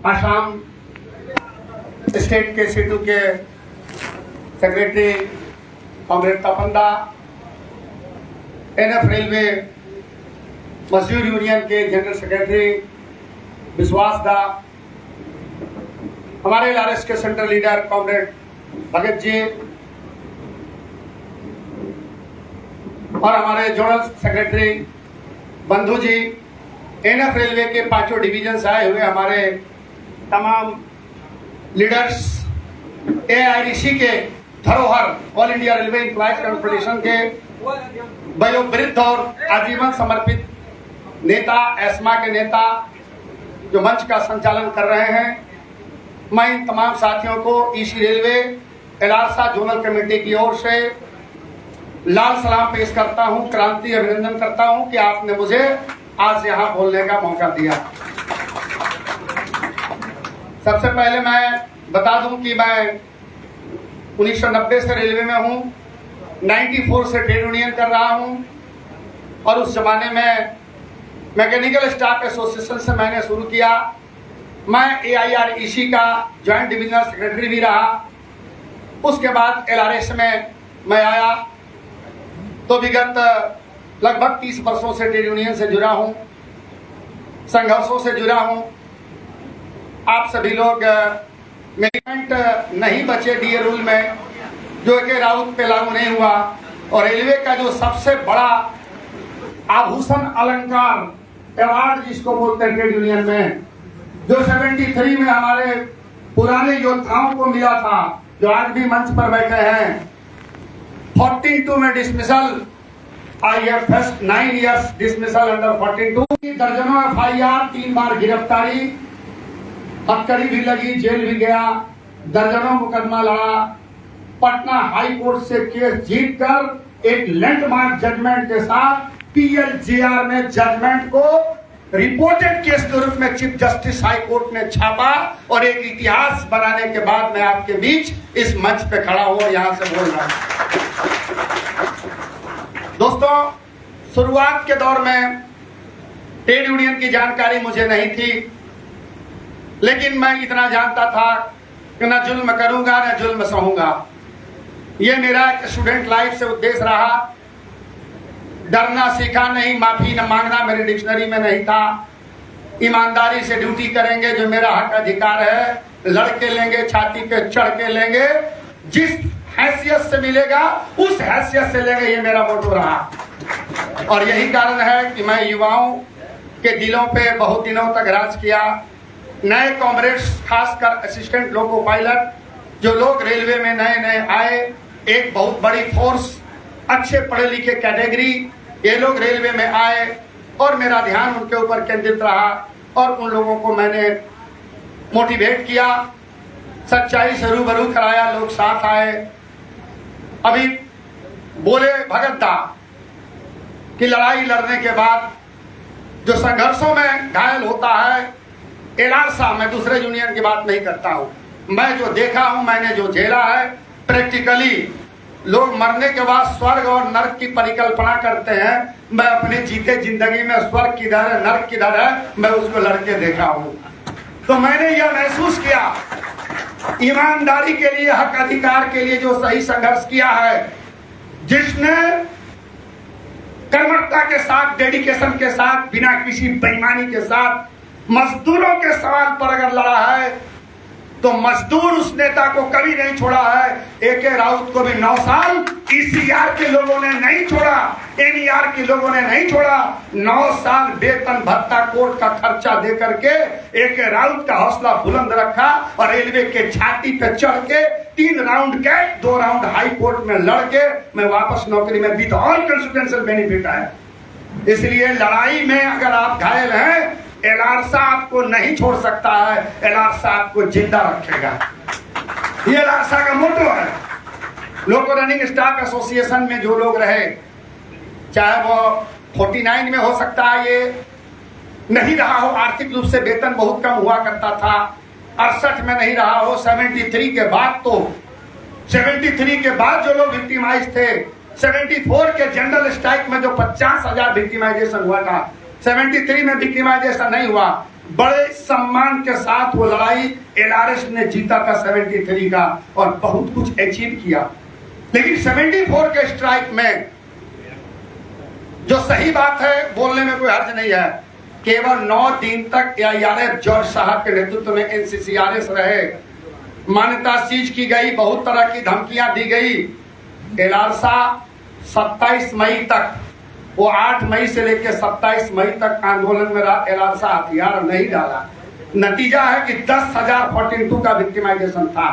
Assam state के situ के secretary comrade Tapanda, NF railway मजदूर यूनियन के जनरल सेक्रेटरी विश्वास दा, हमारे एलआरएस के central leader comrade Bhagat ji और हमारे जोनल सेक्रेटरी बंधु जी, एनएफ रेलवे के पांचों डिवीजन से आए हुए हमारे तमाम लीडर्स, एआईडीसी के धरोहर all India railway employees confederation के वयोवृद्ध और आजीवन समर्पित नेता, एस्मा के नेता जो मंच का संचालन कर रहे हैं, मैं इन तमाम साथियों को ईसी रेलवे एलारसा जोनल कमेटी की ओर से लाल सलाम पेश करता हूं, क्रांति अभिनंदन करता हूं कि आपने मुझे आज यहां बोलने का मौका दिया। सबसे पहले मैं बता दूं कि मैं 1990 से रेलवे में हूं, 94 से ट्रेड यूनियन कर रहा हूं और उस जमाने में मैकेनिकल स्टाफ एसोसिएशन से मैंने शुरू किया। मैं एआईआरईसी का जॉइंट डिविजनल सेक्रेटरी भी रहा। उसके बाद एलआरएस में मैं आया तो विगत लगभग 30 वर्षों से ट्रेड यूनियन से जुड़ा हूं, संघर्षों से जुड़ा हूं। आप सभी लोग मेरिट नहीं बचे डीए रूल में, जो के राउत पे लागू नहीं हुआ, और रेलवे का जो सबसे बड़ा आभूषण अलंकार अवार्ड जिसको बोलते हैं ट्रेड यूनियन में, जो 73 में हमारे पुराने योद्धाओं को मिला था, जो आज भी मंच पर बैठे हैं, 42 में dismissal, I have faced 9 years dismissal under 42, दर्जनों एफआईआर, 3 बार गिरफ्तारी, हथकड़ी भी लगी, जेल भी गया, दर्जनों मुकदमा लड़ा, पटना हाई कोर्ट से केस जीतकर एक लैंडमार्क जजमेंट के साथ पीएलजेआर में जजमेंट को रिपोर्टेड केस के रूप में चीफ जस्टिस हाई कोर्ट ने छापा और एक इतिहास बनाने के बाद मैं आपके बीच इस मंच पे खड़ा हूं और यहां से बोल रहा हूं। दोस्तों, शुरुआत के दौर में ट्रेड यूनियन की जानकारी मुझे नहीं थी, लेकिन मैं इतना जानता था कि न जुल्म करूंगा न जुल्म सहूंगा। ये मेरा स्टूडेंट लाइफ से उद्देश्य रहा। डरना सीखा नहीं, माफी न मांगना मेरे डिक्शनरी में नहीं था। ईमानदारी से ड्यूटी करेंगे, जो मेरा हक अधिकार है लड़के लेंगे, छाती पे चढ़ के लेंगे, जिस हैसियत से मिलेगा उस हैसियत से लेंगे, ये मेरा मोटो रहा। और यही कारण है कि मैं युवाओं के दिलों पे बहुत दिनों तक राज किया। नए कॉमरेड्स, खासकर असिस्टेंट लोको पायलट, जो लोग रेलवे में नए नए आए, एक बहुत बड़ी फोर्स, अच्छे पढ़े लिखे कैटेगरी, ये लोग रेलवे में आए और मेरा ध्यान उनके ऊपर केंद्रित रहा और उन लोगों को मैंने मोटिवेट किया, सच्चाई से रूबरू कराया, लोग साथ आए। अभी बोले भगत दा कि लड़ाई लड़ने के बाद जो संघर्षों में घायल होता है, एलारसा, मैं दूसरे यूनियन की बात नहीं करता हूं, मैं जो देखा हूं, मैंने जो झेला है प्रैक्टिकली, लोग मरने के बाद स्वर्ग और नरक की परिकल्पना करते हैं। मैं अपनी जीते जिंदगी में स्वर्ग किधर है, नरक किधर है, मैं उसको लड़के देखा हूं। तो मैंने यह महसूस किया, ईमानदारी के लिए, हक अधिकार के लिए जो सही संघर्ष किया है, जिसने कर्मठता के साथ, डेडिकेशन के साथ, बिना किसी बेईमानी के साथ मजदूरों के सवाल पर अगर लड़ा है, तो मजदूर उस नेता को कभी नहीं छोड़ा है। एके राउत को भी 9 साल ईसीआर के लोगों ने नहीं छोड़ा, एनईआर के लोगों ने नहीं छोड़ा। 9 साल वेतन भत्ता, कोर्ट का खर्चा दे करके एके राउत का हौसला बुलंद रखा और रेलवे के छाती पे चढ़ के 3 round CAT, 2 round high court में लड़ के मैं वापस नौकरी में विद ऑल कंसिक्वेंशियल बेनिफिट आया। इसलिए लड़ाई में अगर आप घायल हैं, एलारसा आपको नहीं छोड़ सकता है, एलारसा आपको जिंदा रखेगा। ये एलारसा का मोटो है। लोको रनिंग स्टाफ एसोसिएशन में जो लोग रहे, चाहे वो 49 में हो सकता है ये नहीं रहा हो, आर्थिक रूप से वेतन बहुत कम हुआ करता था, 68 में नहीं रहा हो, 73 के बाद, तो 73 के बाद जो लोग विक्टिमाइज थे, 74 के जनरल स्ट्राइक में जो 50,000 विक्टिमाइजेशन हुआ था, 73 में विक्टिमाइजेशन नहीं हुआ। बड़े सम्मान के साथ वो लड़ाई एलआरएस ने जीता था 73 का, और बहुत कुछ अचीव किया। लेकिन 74 के स्ट्राइक में जो सही बात है, बोलने में कोई हर्ज नहीं है, केवल 9 दिन तक AIRF जॉर्ज साहब के नेतृत्व में NCCRS रहे, मान्यता सीज की गई, बहुत तरह की धमकियां दी गई। एलारसा 27 मई तक, वो 8 मई से लेकर 27 मई तक आंदोलन में रहा, एलारसा हथियार नहीं डाला। नतीजा है कि 10,000 42 का विक्टिमाइजेशन था,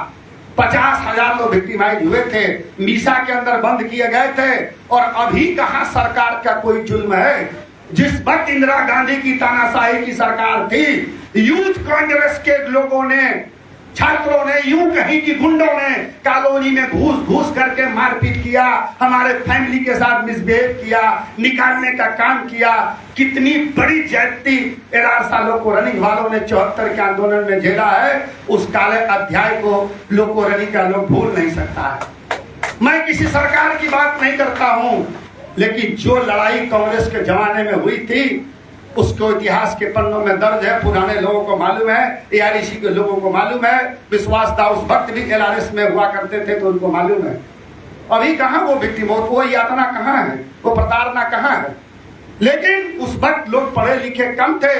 50,000 लोग विक्टिमाइज हुए थे, मीसा के अंदर बंद किए गए थे। और अभी कहां सरकार का कोई जुल्म है? जिस वक्त इंदिरा गांधी की तानाशाही की सरकार थी, यूथ कांग्रेस के लोगों ने, छात्रों ने, यूं कहीं की गुंडों ने कॉलोनी में घूस करके मारपीट किया, हमारे फैमिली के साथ मिसबिहेव किया, निकालने का काम किया। कितनी बड़ी ज्यादती एलारसा लोकोरनी वालों ने 74 के आंदोलन में झेला है, उस काले अध्याय को लोकोरनी का लोग भूल नहीं सकता है। मैं किसी सरकार की बात नहीं करता हूं, लेकिन जो लड़ाई कांग्रेस के जमाने में हुई थी उसको इतिहास के पन्नों में दर्ज है, पुराने लोगों को मालूम है, AREC के लोगों को मालूम है, विश्वास था उस वक्त भी LRS में हुआ करते थे तो उनको मालूम है। अभी कहां वो विक्टिम, वो यातना कहां है, वो प्रताड़ना कहां है? लेकिन उस वक्त लोग पढ़े लिखे कम थे,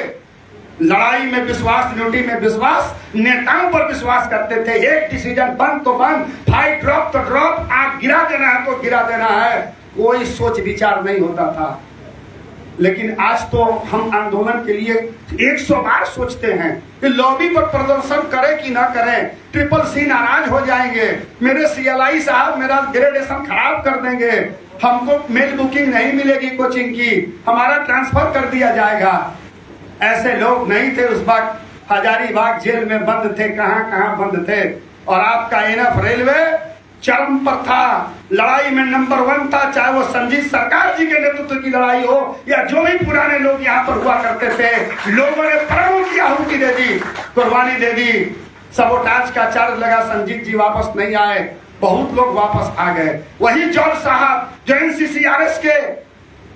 लड़ाई में विश्वास, ड्यूटी में विश्वास, नेताओं पर विश्वास करते थे। एक डिसीजन बंद तो बंद, फाइट ड्रॉप तो ड्रॉप, आग गिरा देना है तो गिरा देना है, कोई सोच विचार नहीं होता था। लेकिन आज तो हम आंदोलन के लिए 100 बार सोचते हैं कि लॉबी पर प्रदर्शन करें कि ना करें। CCC नाराज हो जाएंगे, मेरे CLI साहब मेरा ग्रेडेशन खराब कर देंगे, हमको मेल बुकिंग नहीं मिलेगी कोचिंग की, हमारा ट्रांसफर कर दिया जाएगा। ऐसे लोग नहीं थे उस वक्त, हजारीबाग जेल में बंद थे, कहां कहां बंद थे। और आपका NF रेलवे चरम पर था, लड़ाई में नंबर 1 था, चाहे वो संजीत सरकार जी के नेतृत्व की लड़ाई हो या जो भी पुराने लोग यहाँ पर हुआ करते थे। लोगों ने प्राणों की आहुति दे दी, कुर्बानी दे दी। सबोटाज का चार्ज लगा, संजीत जी वापस नहीं आए, बहुत लोग वापस आ गए। वही जॉर्ज साहब जो NCCRS के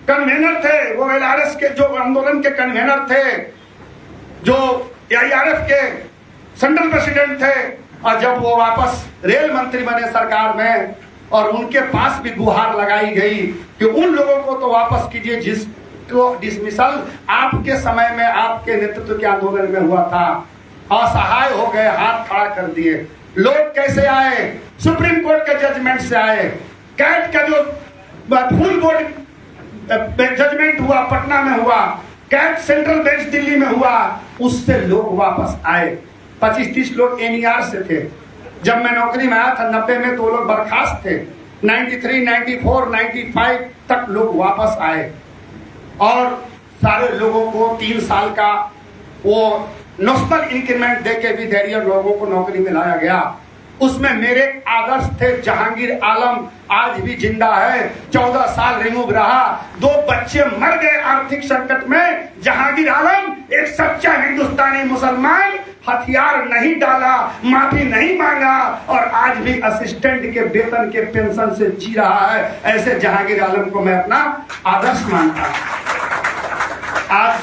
कन्वेनर थे, वो LRS के जो आंदोलन के कन्वेनर थे, जो AIRF के सेंट्रल प्रेसिडेंट थे, और जब वो वापस रेल मंत्री बने सरकार में, और उनके पास भी गुहार लगाई गई कि उन लोगों को तो वापस कीजिए जिसको डिसमिसल आपके समय में, आपके नेतृत्व के आंदोलन में हुआ था। असहाय हो गए, हाथ खड़ा कर दिए। लोग कैसे आए? सुप्रीम कोर्ट के जजमेंट से आए। कैट का जो फुल बोर्ड जजमेंट हुआ पटना में हुआ, कैट सेंट्रल बेंच दिल्ली में हुआ, उससे लोग वापस आए। 25-30 लोग NER से थे। जब मैं नौकरी में आया था 90 में, तो लोग बर्खास्त थे। 93, 94, 95 तक लोग वापस आए, और सारे लोगों को 3 साल का वो नेशनल इंक्रीमेंट देके भी धैर्य लोगों को नौकरी में लाया गया। उसमें मेरे आदर्श थे। जहांगीर आलम आज भी जिंदा है, 14 साल रिमूव रहा, 2 बच्चे मर गए आर्थिक संकट में। जहांगीर आलम एक सच्चा हिंदुस्तानी मुसलमान, हथियार नहीं डाला, माफी नहीं मांगा, और आज भी असिस्टेंट के वेतन के पेंशन से जी रहा है। ऐसे जहांगीर आलम को मैं अपना आदर्श मानता हूं। आज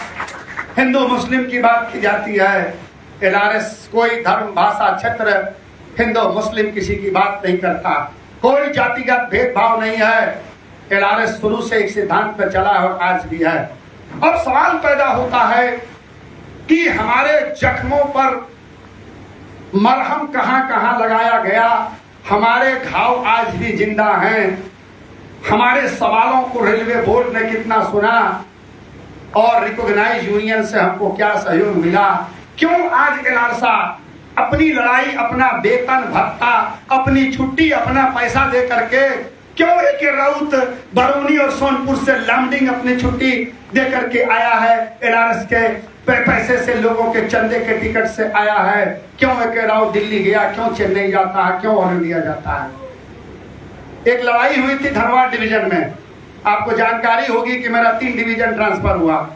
हिंदू मुस्लिम की बात की जाती है, LRS कोई धर्म, भाषा, क्षेत्र, हिंदू मुस्लिम किसी की बात नहीं करता, कोई जातिगत भेदभाव नहीं है। LRS शुरू से एक सिद्धांत पर चला है और आज भी है। अब सवाल पैदा होता है कि हमारे जख्मों पर मरहम कहां कहां लगाया गया, हमारे घाव आज भी जिंदा हैं, हमारे सवालों को रेलवे बोर्ड ने कितना सुना, और रिकॉग्नाइज यूनियन से हमको क्या सहयोग मिला। क्यों आज एलारसा अपनी लड़ाई, अपना वेतन भत्ता, अपनी छुट्टी, अपना पैसा दे करके, क्यों एक राउत बरौनी और सोनपुर से लैंडिंग अपनी छुट्टी दे करके आया है, एलआरएस के पैसे से, लोगों के चंदे के टिकट से आया है। क्यों एक राउत दिल्ली गया, क्यों चेन्नई जाता है, क्यों ऑल इंडिया जाता है। एक लड़ाई हुई थी धनबाद डिवीजन में, आपको जानकारी होगी कि मेरा 3 डिवीजन ट्रांसफर हुआ।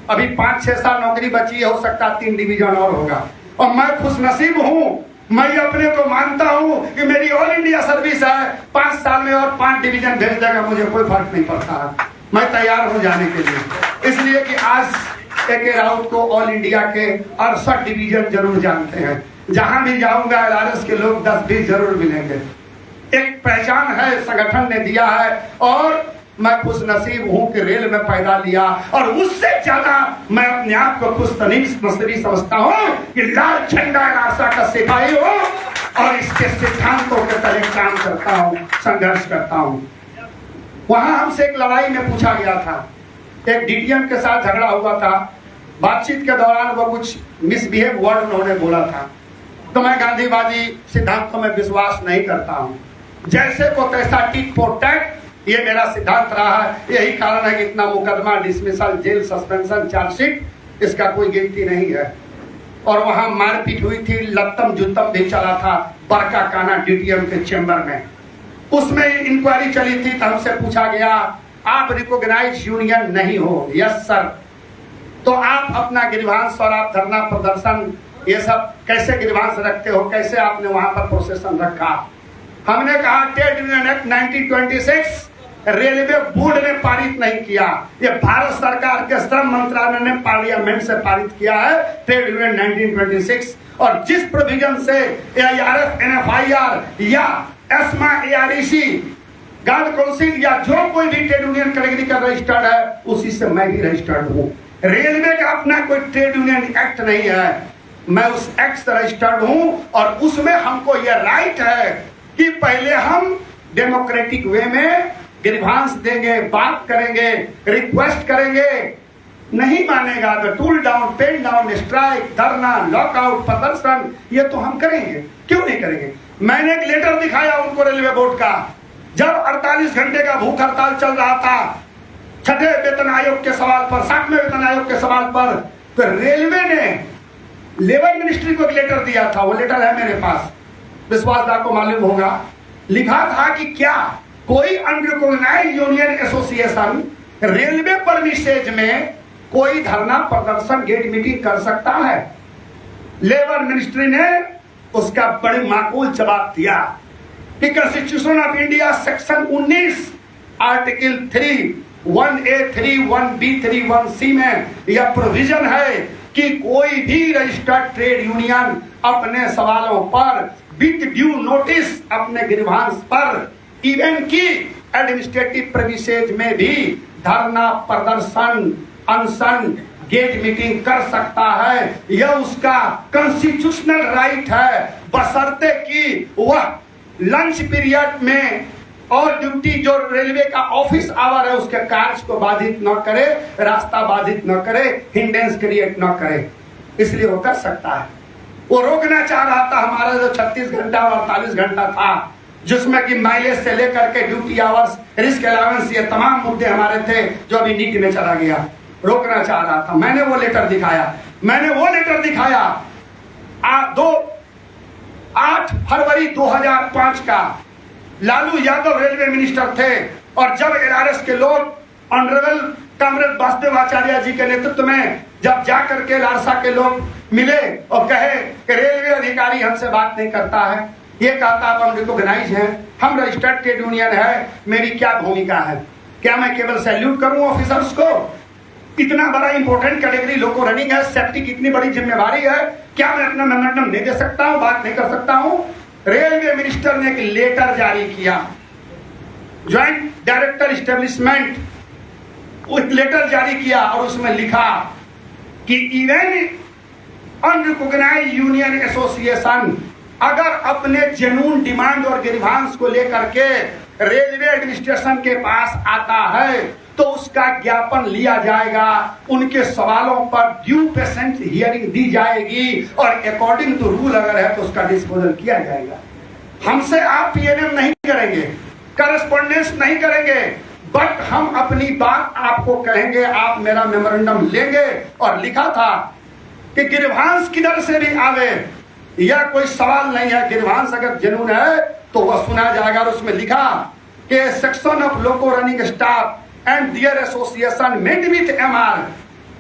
अभी 5-6 साल नौकरी बची है, हो सकता है 3 डिवीजन और होगा। और मैं खुशनसीब हूँ, मैं अपने को मानता हूँ कि मेरी ऑल इंडिया सर्विस है, 5 साल में और 5 डिवीजन भेज देगा, मुझे कोई फर्क नहीं पड़ता है, मैं तैयार हूँ जाने के लिए। इसलिए कि आज AK राउत को ऑल इंडिया के 68 डिवीजन जरूर जानते हैं। जहां भी जाऊंगा LRS के लोग 10-20 जरूर मिलेंगे। एक पहचान है, संगठन ने दिया है और मैं खुश नसीब हूं कि रेल में पैदा लिया। और उससे ज्यादा मैं अपने आप को खुश नसीब समझता हूं कि लाल झंडा रास्ता का सिपाही हूं और इसके सिद्धांतों के तले काम करता हूं, संघर्ष करता हूं। वहां हमसे एक लड़ाई में पूछा गया था, एक DTM के साथ झगड़ा हुआ था। बातचीत के दौरान वो कुछ मिसबिहेव वर्ड उन्होंने बोला था। तो मैं गांधीवादी सिद्धांतों में विश्वास नहीं करता हूं। जैसे को तैसा टिट फॉर टैट, ये मेरा सिद्धांत रहा है। यही कारण है कि इतना मुकदमा, डिसमिसल, जेल, सस्पेंशन, चार्जशीट, इसका कोई गिनती नहीं है। और वहां मारपीट हुई थी, लत्तम जुत्तम भी चला था बरका काना DTM के चेंबर में। उसमें इंक्वायरी चली थी तो हमसे पूछा गया, आप रिकॉग्नाइज यूनियन नहीं हो? Yes sir. तो आप अपना गिरवांश और आप धरना प्रदर्शन ये सब कैसे गिरवांश रखते हो, कैसे आपने वहां पर प्रोसेसन रखा? हमने कहा trade union act 1926 railway board ने पारित नहीं किया, ये भारत सरकार के श्रम मंत्रालय ने पार्लियामेंट से पारित किया है ट्रेड यूनियन 1926। और जिस प्रोविजन से AIRF, NFIR या ESMA, AREC, गार्ड काउंसिल या जो कोई भी ट्रेड यूनियन कैटेगरी का रजिस्टर्ड है, उसी से मैं भी रजिस्टर्ड हूँ। रेलवे का अपना कोई ट्रेड यूनियन एक्ट नहीं है, मैं उस एक्ट से रजिस्टर्ड हूँ। और उसमें हमको यह राइट है कि पहले हम डेमोक्रेटिक वे में ग्रीवांस देंगे, बात करेंगे, रिक्वेस्ट करेंगे। नहीं मानेगा तो tool down, pen down, strike, धरना, लॉकआउट, प्रदर्शन, ये तो हम करेंगे। क्यों नहीं करेंगे? मैंने एक लेटर दिखाया उनको रेलवे बोर्ड का, जब 48 घंटे का भूख हड़ताल चल रहा था छठे वेतन आयोग के सवाल पर, 7वें वेतन आयोग के सवाल पर, तो रेलवे ने लेबर मिनिस्ट्री को एक लेटर दिया था। वो लेटर है मेरे पास, विश्वासदार को मालूम होगा। लिखा था कि क्या कोई unrecognised union association railway premises में कोई धरना प्रदर्शन, गेट मीटिंग कर सकता है? लेबर मिनिस्ट्री ने उसका बड़े माकूल जवाब दिया कि constitution of India section 19 article 3 1A 3 1B 3 1C में यह प्रोविजन है कि कोई भी रजिस्टर्ड ट्रेड यूनियन अपने सवालों पर विद ड्यू नोटिस, अपने ग्रीवांस पर, इवन की एडमिनिस्ट्रेटिव प्रेमिसेज में भी धरना प्रदर्शन, अनशन, गेट मीटिंग कर सकता है। यह उसका कॉन्स्टिट्यूशनल राइट है, बशर्ते कि वह लंच पीरियड में और ड्यूटी जो रेलवे का ऑफिस आवर है उसके कार्य को बाधित न करे, रास्ता बाधित न करे, हिंडेंस क्रिएट न करे। इसलिए वो कर सकता है। वो रोकना चाह रहा था हमारा जो 36 घंटा और 48 घंटा था, जिसमें कि माइलेज से लेकर के ड्यूटी आवर्स, रिस्क अलाउंस, ये तमाम मुद्दे हमारे थे जो अभी नीति में चला गया। रोकना चाह रहा था। मैंने वो लेटर दिखाया 8 फरवरी 2005 का। लालू यादव रेलवे मिनिस्टर थे और जब LRS के लोग ऑनरेबल कॉमरेड वासुदेव आचार्य जी के नेतृत्व में जब जाकर के लारसा के लोग मिले और कहे कि रेलवे अधिकारी हमसे बात नहीं करता है, ये कहता है हम रिकॉग्नाइज हैं, हम रजिस्टर्ड ट्रेड यूनियन है, मेरी क्या भूमिका है? क्या मैं केवल सैल्यूट करूं ऑफिसर्स को? इतना बड़ा इंपॉर्टेंट कैटेगरी लोको रनिंग है, सेफ्टी की इतनी बड़ी जिम्मेवारी है, क्या मैं अपना मेमोरेंडम नहीं दे सकता हूं, बात नहीं कर सकता हूं? रेलवे मिनिस्टर ने एक लेटर जारी किया, ज्वाइंट डायरेक्टर इस्टेब्लिशमेंट, एक लेटर जारी किया और उसमें लिखा कि इवन अनरिकॉग्नाइज्ड यूनियन एसोसिएशन अगर अपने जेन्युइन डिमांड और ग्रीवांस को लेकर के रेलवे एडमिनिस्ट्रेशन के पास आता है तो उसका ज्ञापन लिया जाएगा, उनके सवालों पर ड्यू पेशेंट हियरिंग दी जाएगी और अकॉर्डिंग टू रूल अगर है तो उसका डिस्पोजल किया जाएगा। हमसे आप PNM नहीं करेंगे, करस्पॉन्डेंस नहीं करेंगे, बट हम अपनी बात आपको कहेंगे, आप मेरा मेमोरेंडम लेंगे। और लिखा था कि ग्रीवांस किधर से भी आवे, यह कोई सवाल नहीं है, ग्रीवांस अगर जेन्युइन है तो वह सुना जाएगा। और उसमें लिखा कि section of loco running staff and their association met with MR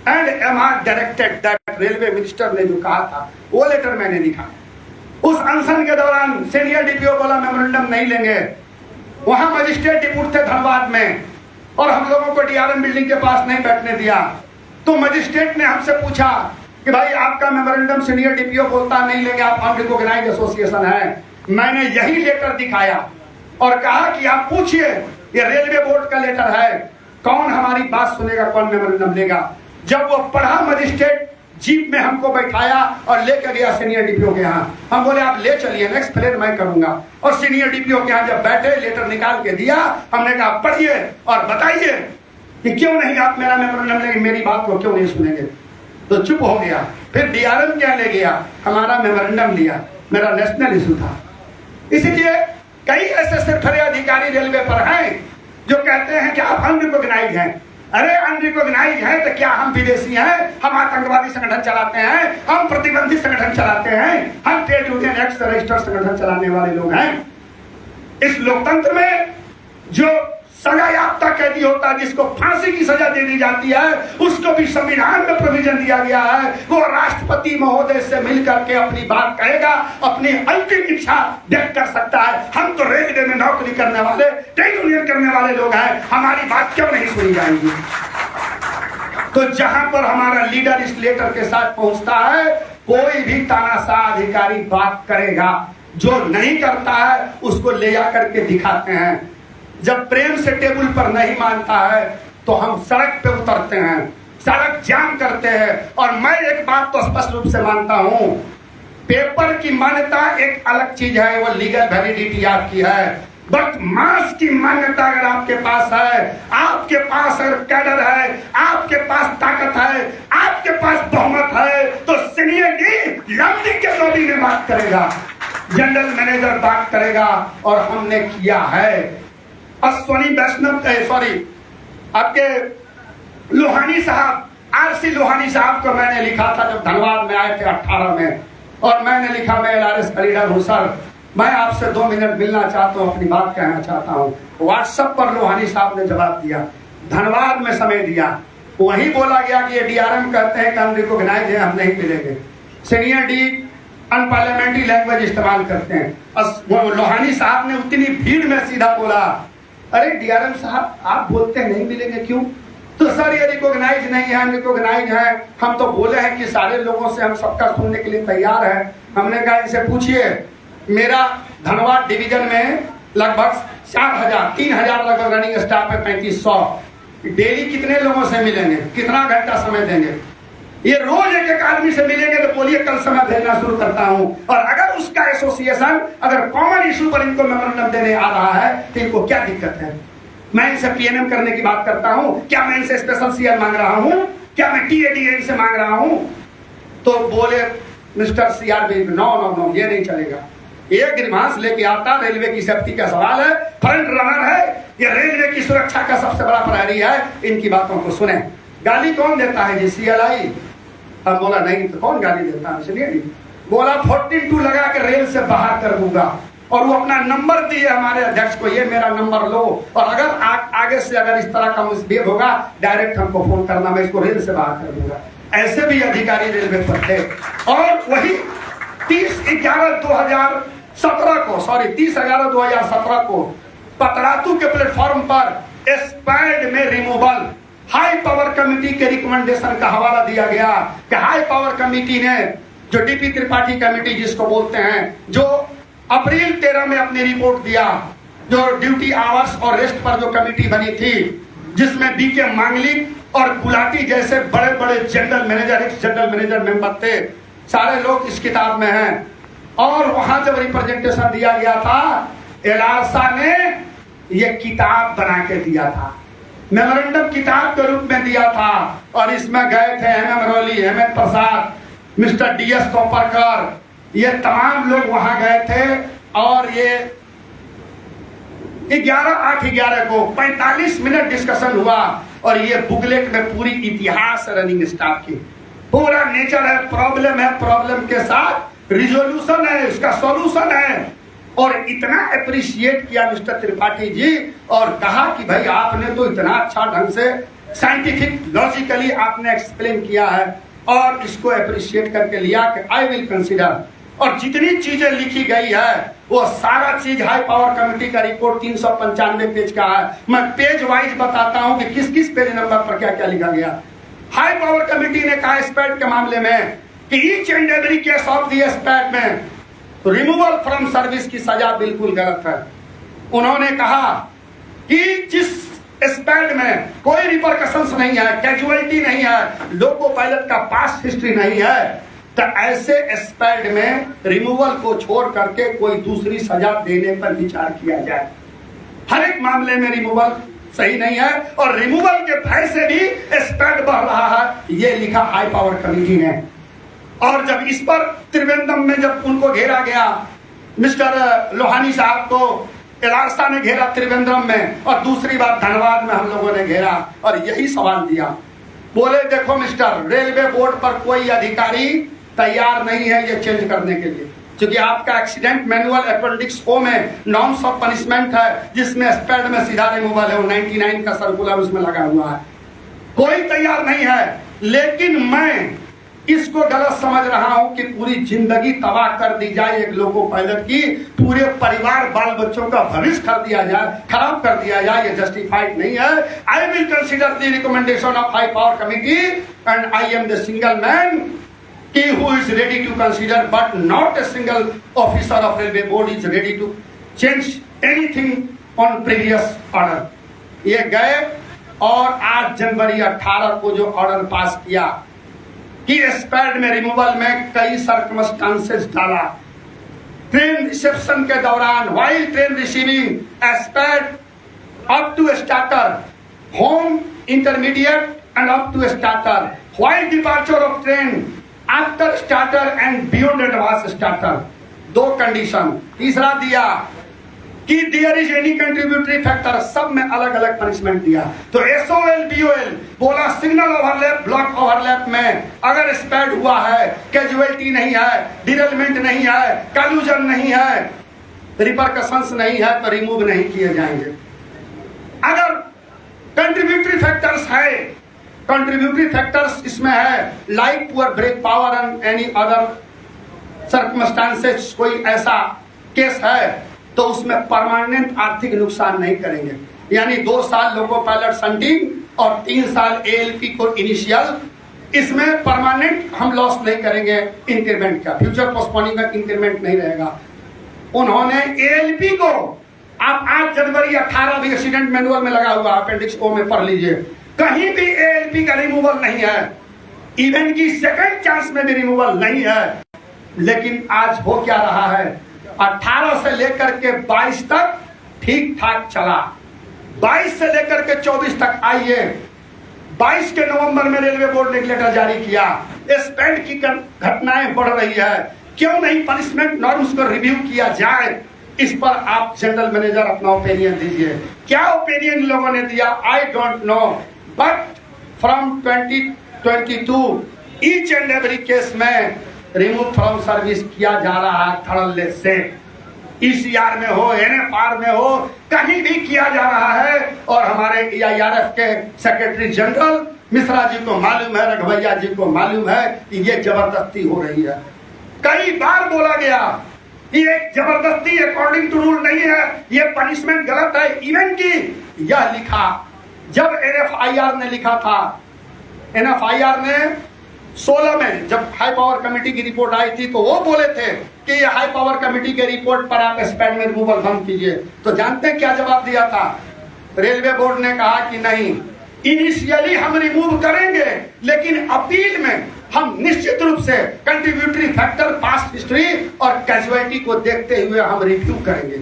and MR directed that, railway minister ने जो कहा था वो लेटर मैंने लिखा। उस अनशन के दौरान सीनियर DPO बोला मेमोरेंडम नहीं लेंगे। वहां मजिस्ट्रेट डिप्यूट थे धनबाद में और हम लोगों को DRM बिल्डिंग के पास नहीं बैठने दिया। तो मजिस्ट्रेट ने हमसे पूछा कि भाई आपका मेमोरेंडम सीनियर डीपीओ बोलता नहीं लेंगे, आप अनरिकॉग्नाइज्ड एसोसिएशन है। मैंने यही लेटर दिखाया और कहा कि आप पूछिए, ये रेलवे बोर्ड का लेटर है, कौन हमारी बात सुनेगा, कौन मेमोरेंडम लेगा। जब वो पढ़ा मजिस्ट्रेट जीप में हमको बैठाया और लेकर गया सीनियर डीपीओ के यहाँ। हम बोले आप ले चलिए, नेक्स्ट प्लेन मैं करूंगा। और सीनियर डीपीओ के यहाँ जब बैठे, लेटर निकाल के दिया, हमने कहा पढ़िए और बताइए कि क्यों नहीं आप मेरा मेमोरेंडम लेंगे, मेरी बात को क्यों नहीं सुनेंगे। तो चुप हो गया। फिर डीआरएम क्या ले गया, हमारा मेमोरेंडम लिया, मेरा नेशनल इशू था। इसलिए कई ऐसे सरकारी अधिकारी रेलवे पर हैं जो कहते हैं कि आप अनरिकॉग्नाइज्ड हैं। अरे अनरिकॉग्नाइज्ड है तो क्या हम विदेशी हैं? हम आतंकवादी संगठन चलाते हैं, हम प्रतिबंधित संगठन चलाते हैं, हम ट्रेड यूनियन एक्ट से रजिस्टर्ड संगठन चलाने वाले लोग हैं। इस लोकतंत्र में जो सजायाफ्ता कैदी होता है, जिसको फांसी की सजा दे दी जाती है, उसको भी संविधान में प्रोविजन दिया गया है। वो राष्ट्रपति महोदय से मिलकर के अपनी बात कहेगा, अपनी अंतिम इच्छा व्यक्त कर सकता है। हम तो रेलवे में नौकरी करने वाले, ट्रेड यूनियन करने वाले लोग हैं, हमारी बात क्यों नहीं सुनी जाएगी? तो जहां पर हमारा लीडर इस लेटर के साथ पहुंचता है, कोई भी तानाशाह अधिकारी बात करेगा, जो नहीं करता है उसको ले जाकर के दिखाते हैं। जब प्रेम से टेबल पर नहीं मानता है तो हम सड़क पे उतरते हैं, सड़क जाम करते हैं। और मैं एक बात तो स्पष्ट रूप से मानता हूं, पेपर की मान्यता एक अलग चीज है, वो लीगल वैलिडिटी आपकी है, बट मास की मान्यता अगर आपके पास है, आपके पास अगर कैडर है, आपके पास ताकत है, आपके पास बहुमत है, तो सीनियर डी लंबी के लॉबी में बात करेगा, जनरल मैनेजर बात करेगा। और हमने किया है। अश्वनी वैष्णव, सॉरी, आपके लोहानी साहब, आरसी लोहानी साहब को मैंने लिखा था जब धनबाद में आए थे 18 में, और मैंने लिखा मैं LRS का लीडर हूं सर, मैं आपसे 2 मिनट मिलना चाहता हूं, अपनी बात कहना चाहता हूं। व्हाट्सएप पर लोहानी साहब ने जवाब दिया, धनबाद में समय दिया, वही बोला गया कि ये डीआरएम कहते हैं कि हम रिकॉग्नाइज है, हम नहीं मिलेंगे। सीनियर डी अनपार्लियामेंट्री लैंग्वेज इस्तेमाल करते हैं। लोहानी साहब ने उतनी भीड़ में सीधा बोला, अरे डीआरएम साहब आप बोलते हैं नहीं मिलेंगे, क्यों? तो सर ये रिकॉग्नाइज नहीं है, हम रिकॉग्नाइज है, हम तो बोले हैं कि सारे लोगों से हम सबका सुनने के लिए तैयार है। हमने कहा इसे पूछिए, मेरा धनबाद डिवीजन में लगभग 4000 3000 लगभग रनिंग स्टाफ है, 3500। डेली कितने लोगों से मिलेंगे, कितना घंटा समय देंगे? ये रोज एक आदमी से मिलेंगे तो बोलिए कल समय भेजना शुरू करता हूं। और अगर उसका एसोसिएशन अगर कॉमन इशू पर इनको मेमोरेंडम देने आ रहा है तो इनको क्या दिक्कत है? मैं इनसे पीएनएम करने की बात करता हूं, क्या मैं इनसे स्पेशल सीएल मांग रहा हूं, क्या मैं टीएडीए से मांग रहा हूं? तो बोले मिस्टर सीआरबी, नो, ये नहीं चलेगा। ये ग्रीवांस लेके आता, रेलवे की सेफ्टी का सवाल है, फ्रंट रनर है, ये रेलवे की सुरक्षा का सबसे बड़ा प्रहरी है, इनकी बातों को सुने। गाली कौन देता है जी? CLI। अब बोला नहीं तो कौन गाली देता है? इसलिए बोला 42 लगा के रेल से बाहर कर दूंगा। और वो अपना नंबर दिए हमारे अध्यक्ष को, ये मेरा नंबर लो, और अगर आगे से अगर इस तरह का मिसबिहेव होगा डायरेक्ट हमको फोन करना, मैं इसको रेल से बाहर कर दूंगा। ऐसे भी अधिकारी रेलवे पर थे। और वही 30/11/2017 को पतरातू के प्लेटफॉर्म पर एक्सपायर्ड में रिमूवल हाई पावर कमेटी के रिकमेंडेशन का हवाला दिया गया कि हाई पावर कमेटी ने, जो डीपी त्रिपाठी कमेटी जिसको बोलते हैं, जो अप्रैल 13 में अपनी रिपोर्ट दिया, जो ड्यूटी आवर्स और रेस्ट पर जो कमेटी बनी थी, जिसमें बीके मांगलिक और गुलाटी जैसे बड़े बड़े general manager, x general manager member थे, सारे लोग इस किताब में हैं। और वहां जब रिप्रेजेंटेशन दिया गया था, एलासा ने ये किताब बना के दिया था, मेमोरेंडम किताब के रूप में दिया था। और इसमें गए थे MM रोली, हेमंत प्रसाद, मिस्टर DS कोपरकर, ये तमाम लोग वहां गए थे। और ये 11/8/11 को 45 मिनट डिस्कशन हुआ। और ये बुकलेट में पूरी इतिहास रनिंग स्टाफ की, पूरा नेचर है, प्रॉब्लम के साथ रिजोल्यूशन है, इसका सॉल्यूशन है। और इतना अप्रिशिएट किया मिस्टर त्रिपाठी जी, और कहा कि भाई आपने तो इतना अच्छा ढंग से साइंटिफिक लॉजिकली आपने एक्सप्लेन किया है, और इसको अप्रिशिएट करके लिया कि आई विल कंसीडर। और जितनी चीजें लिखी गई है वो सारा चीज हाई पावर कमेटी का रिपोर्ट 395 पेज का है। मैं पेज वाइज बताता हूं कि किस किस पेज नंबर पर क्या क्या लिखा गया। हाई पावर कमेटी ने कहा स्पैड के मामले में कि each and every case of the spade में रिमूवल फ्रॉम सर्विस की सजा बिल्कुल गलत है। उन्होंने कहा कि जिस स्पैड में कोई रिपरकशंस नहीं है, कैजुअलिटी नहीं है, लोको पायलट का पास्ट हिस्ट्री नहीं है, तो ऐसे स्पैड में रिमूवल को छोड़ करके कोई दूसरी सजा देने पर विचार किया जाए। हर एक मामले में रिमूवल सही नहीं है और रिमूवल के भय से भी स्पैड बढ़ रहा है, ये लिखा हाई पावर कमेटी ने। और जब इस पर त्रिवेंद्रम में जब उनको घेरा गया, मिस्टर लोहानी साहब को एलारसा ने घेरा त्रिवेंद्रम में और दूसरी बार धनबाद में हम लोगों ने घेरा और यही सवाल दिया। बोले देखो मिस्टर, रेलवे बोर्ड पर कोई अधिकारी तैयार नहीं है ये चेंज करने के लिए, क्योंकि आपका एक्सीडेंट मैनुअल अपेंडिक्स ओ में नॉर्म्स ऑफ पनिशमेंट है जिसमें स्पैड में सीधा रिमूवल है, वो 99 का सर्कुलर उसमें लगा हुआ है। कोई तैयार नहीं है, लेकिन मैं इसको गलत समझ रहा हूं कि पूरी जिंदगी तबाह कर दी जाए एक लोको पायलट की, पूरे परिवार बाल बच्चों का भविष्य कर दिया जाए, खराब कर दिया जाए, ये जस्टिफाइड नहीं है। I will consider the recommendation of high power committee and I am the single man who is ready to consider, but not a single officer of railway board is ready to change anything on previous order। ये गए और 8 जनवरी 18 को जो order pass किया कि स्पैड में removal में कई सर्कमस्टांसेस डाला। ट्रेन रिसेप्शन के दौरान while train receiving SPAD up to starter, home intermediate and up to starter, while departure of train after starter and beyond advance starter, 2 condition. तीसरा दिया कि there is any contributory factor, सब में अलग अलग punishment दिया। तो एसओएल बीओएल बोला सिग्नल ओवरलैप, ब्लॉक ओवरलैप में अगर स्पैड हुआ है, कैजुअलिटी नहीं है, डिरेलमेंट नहीं है, कॉल्यूजन नहीं है, रिपरकशंस नहीं है, तो रिमूव नहीं किए जाएंगे। अगर कंट्रीब्यूटरी फैक्टर्स है, कंट्रीब्यूटरी फैक्टर्स इसमें है like poor brake power and any other circumstances, कोई ऐसा केस है तो उसमें परमानेंट आर्थिक नुकसान नहीं करेंगे। यानी 2 साल लोको पायलट संटिंग और 3 साल एएलपी को इनिशियल, इसमें परमानेंट हम लॉस नहीं करेंगे इंक्रीमेंट का, फ्यूचर पोस्टपोनिंग का इंक्रीमेंट नहीं रहेगा। उन्होंने एएलपी को, आप 8 जनवरी 18 भी एक्सीडेंट मैनुअल में लगा हुआ अपेंडिक्स ओ में पढ़ लीजिए, कहीं भी एएलपी का रिमूवल नहीं है, इवन की सेकंड चांस में भी रिमूवल नहीं है। लेकिन आज हो क्या रहा है, 18 से लेकर के 22 तक ठीक ठाक चला, 22 से लेकर के 24 तक आइए, 22 के नवंबर में रेलवे बोर्ड ने एक लेटर जारी किया, स्पैड की घटनाएं बढ़ रही है, क्यों नहीं पनिशमेंट नॉर्म्स को रिव्यू किया जाए। इस पर आप जनरल मैनेजर अपना ओपिनियन दीजिए। क्या ओपिनियन लोगों ने दिया I don't know, but from 2022 each and every case में रिमूव फ्रॉम सर्विस किया जा रहा है थर्डलेस से, ईसीआर में हो, एनएफआर में हो, कहीं भी किया जा रहा है। और हमारे ईआईआरएफ के सेक्रेटरी जनरल मिश्रा जी को मालूम है, रघुवैया जी को मालूम है कि ये जबरदस्ती हो रही है। कई बार बोला गया कि ये जबरदस्ती अकॉर्डिंग टू रूल नहीं है, ये पनिशमेंट गलत है। इवन की यह लिखा जब एनएफआईआर ने लिखा था, एनएफआईआर ने 16 में जब हाई पावर कमेटी की रिपोर्ट आई थी तो वो बोले थे कि ये हाई पावर कमेटी के रिपोर्ट पर आप स्पैड में रिमूवल बंद कीजिए। तो जानते हैं क्या जवाब दिया था? रेलवे बोर्ड ने कहा कि नहीं, इनिशियली हम रिमूव करेंगे, लेकिन अपील में हम निश्चित रूप से कंट्रीब्यूटरी फैक्टर, पास्ट हिस्ट्री और कैजुअलिटी को देखते हुए हम रिव्यू करेंगे।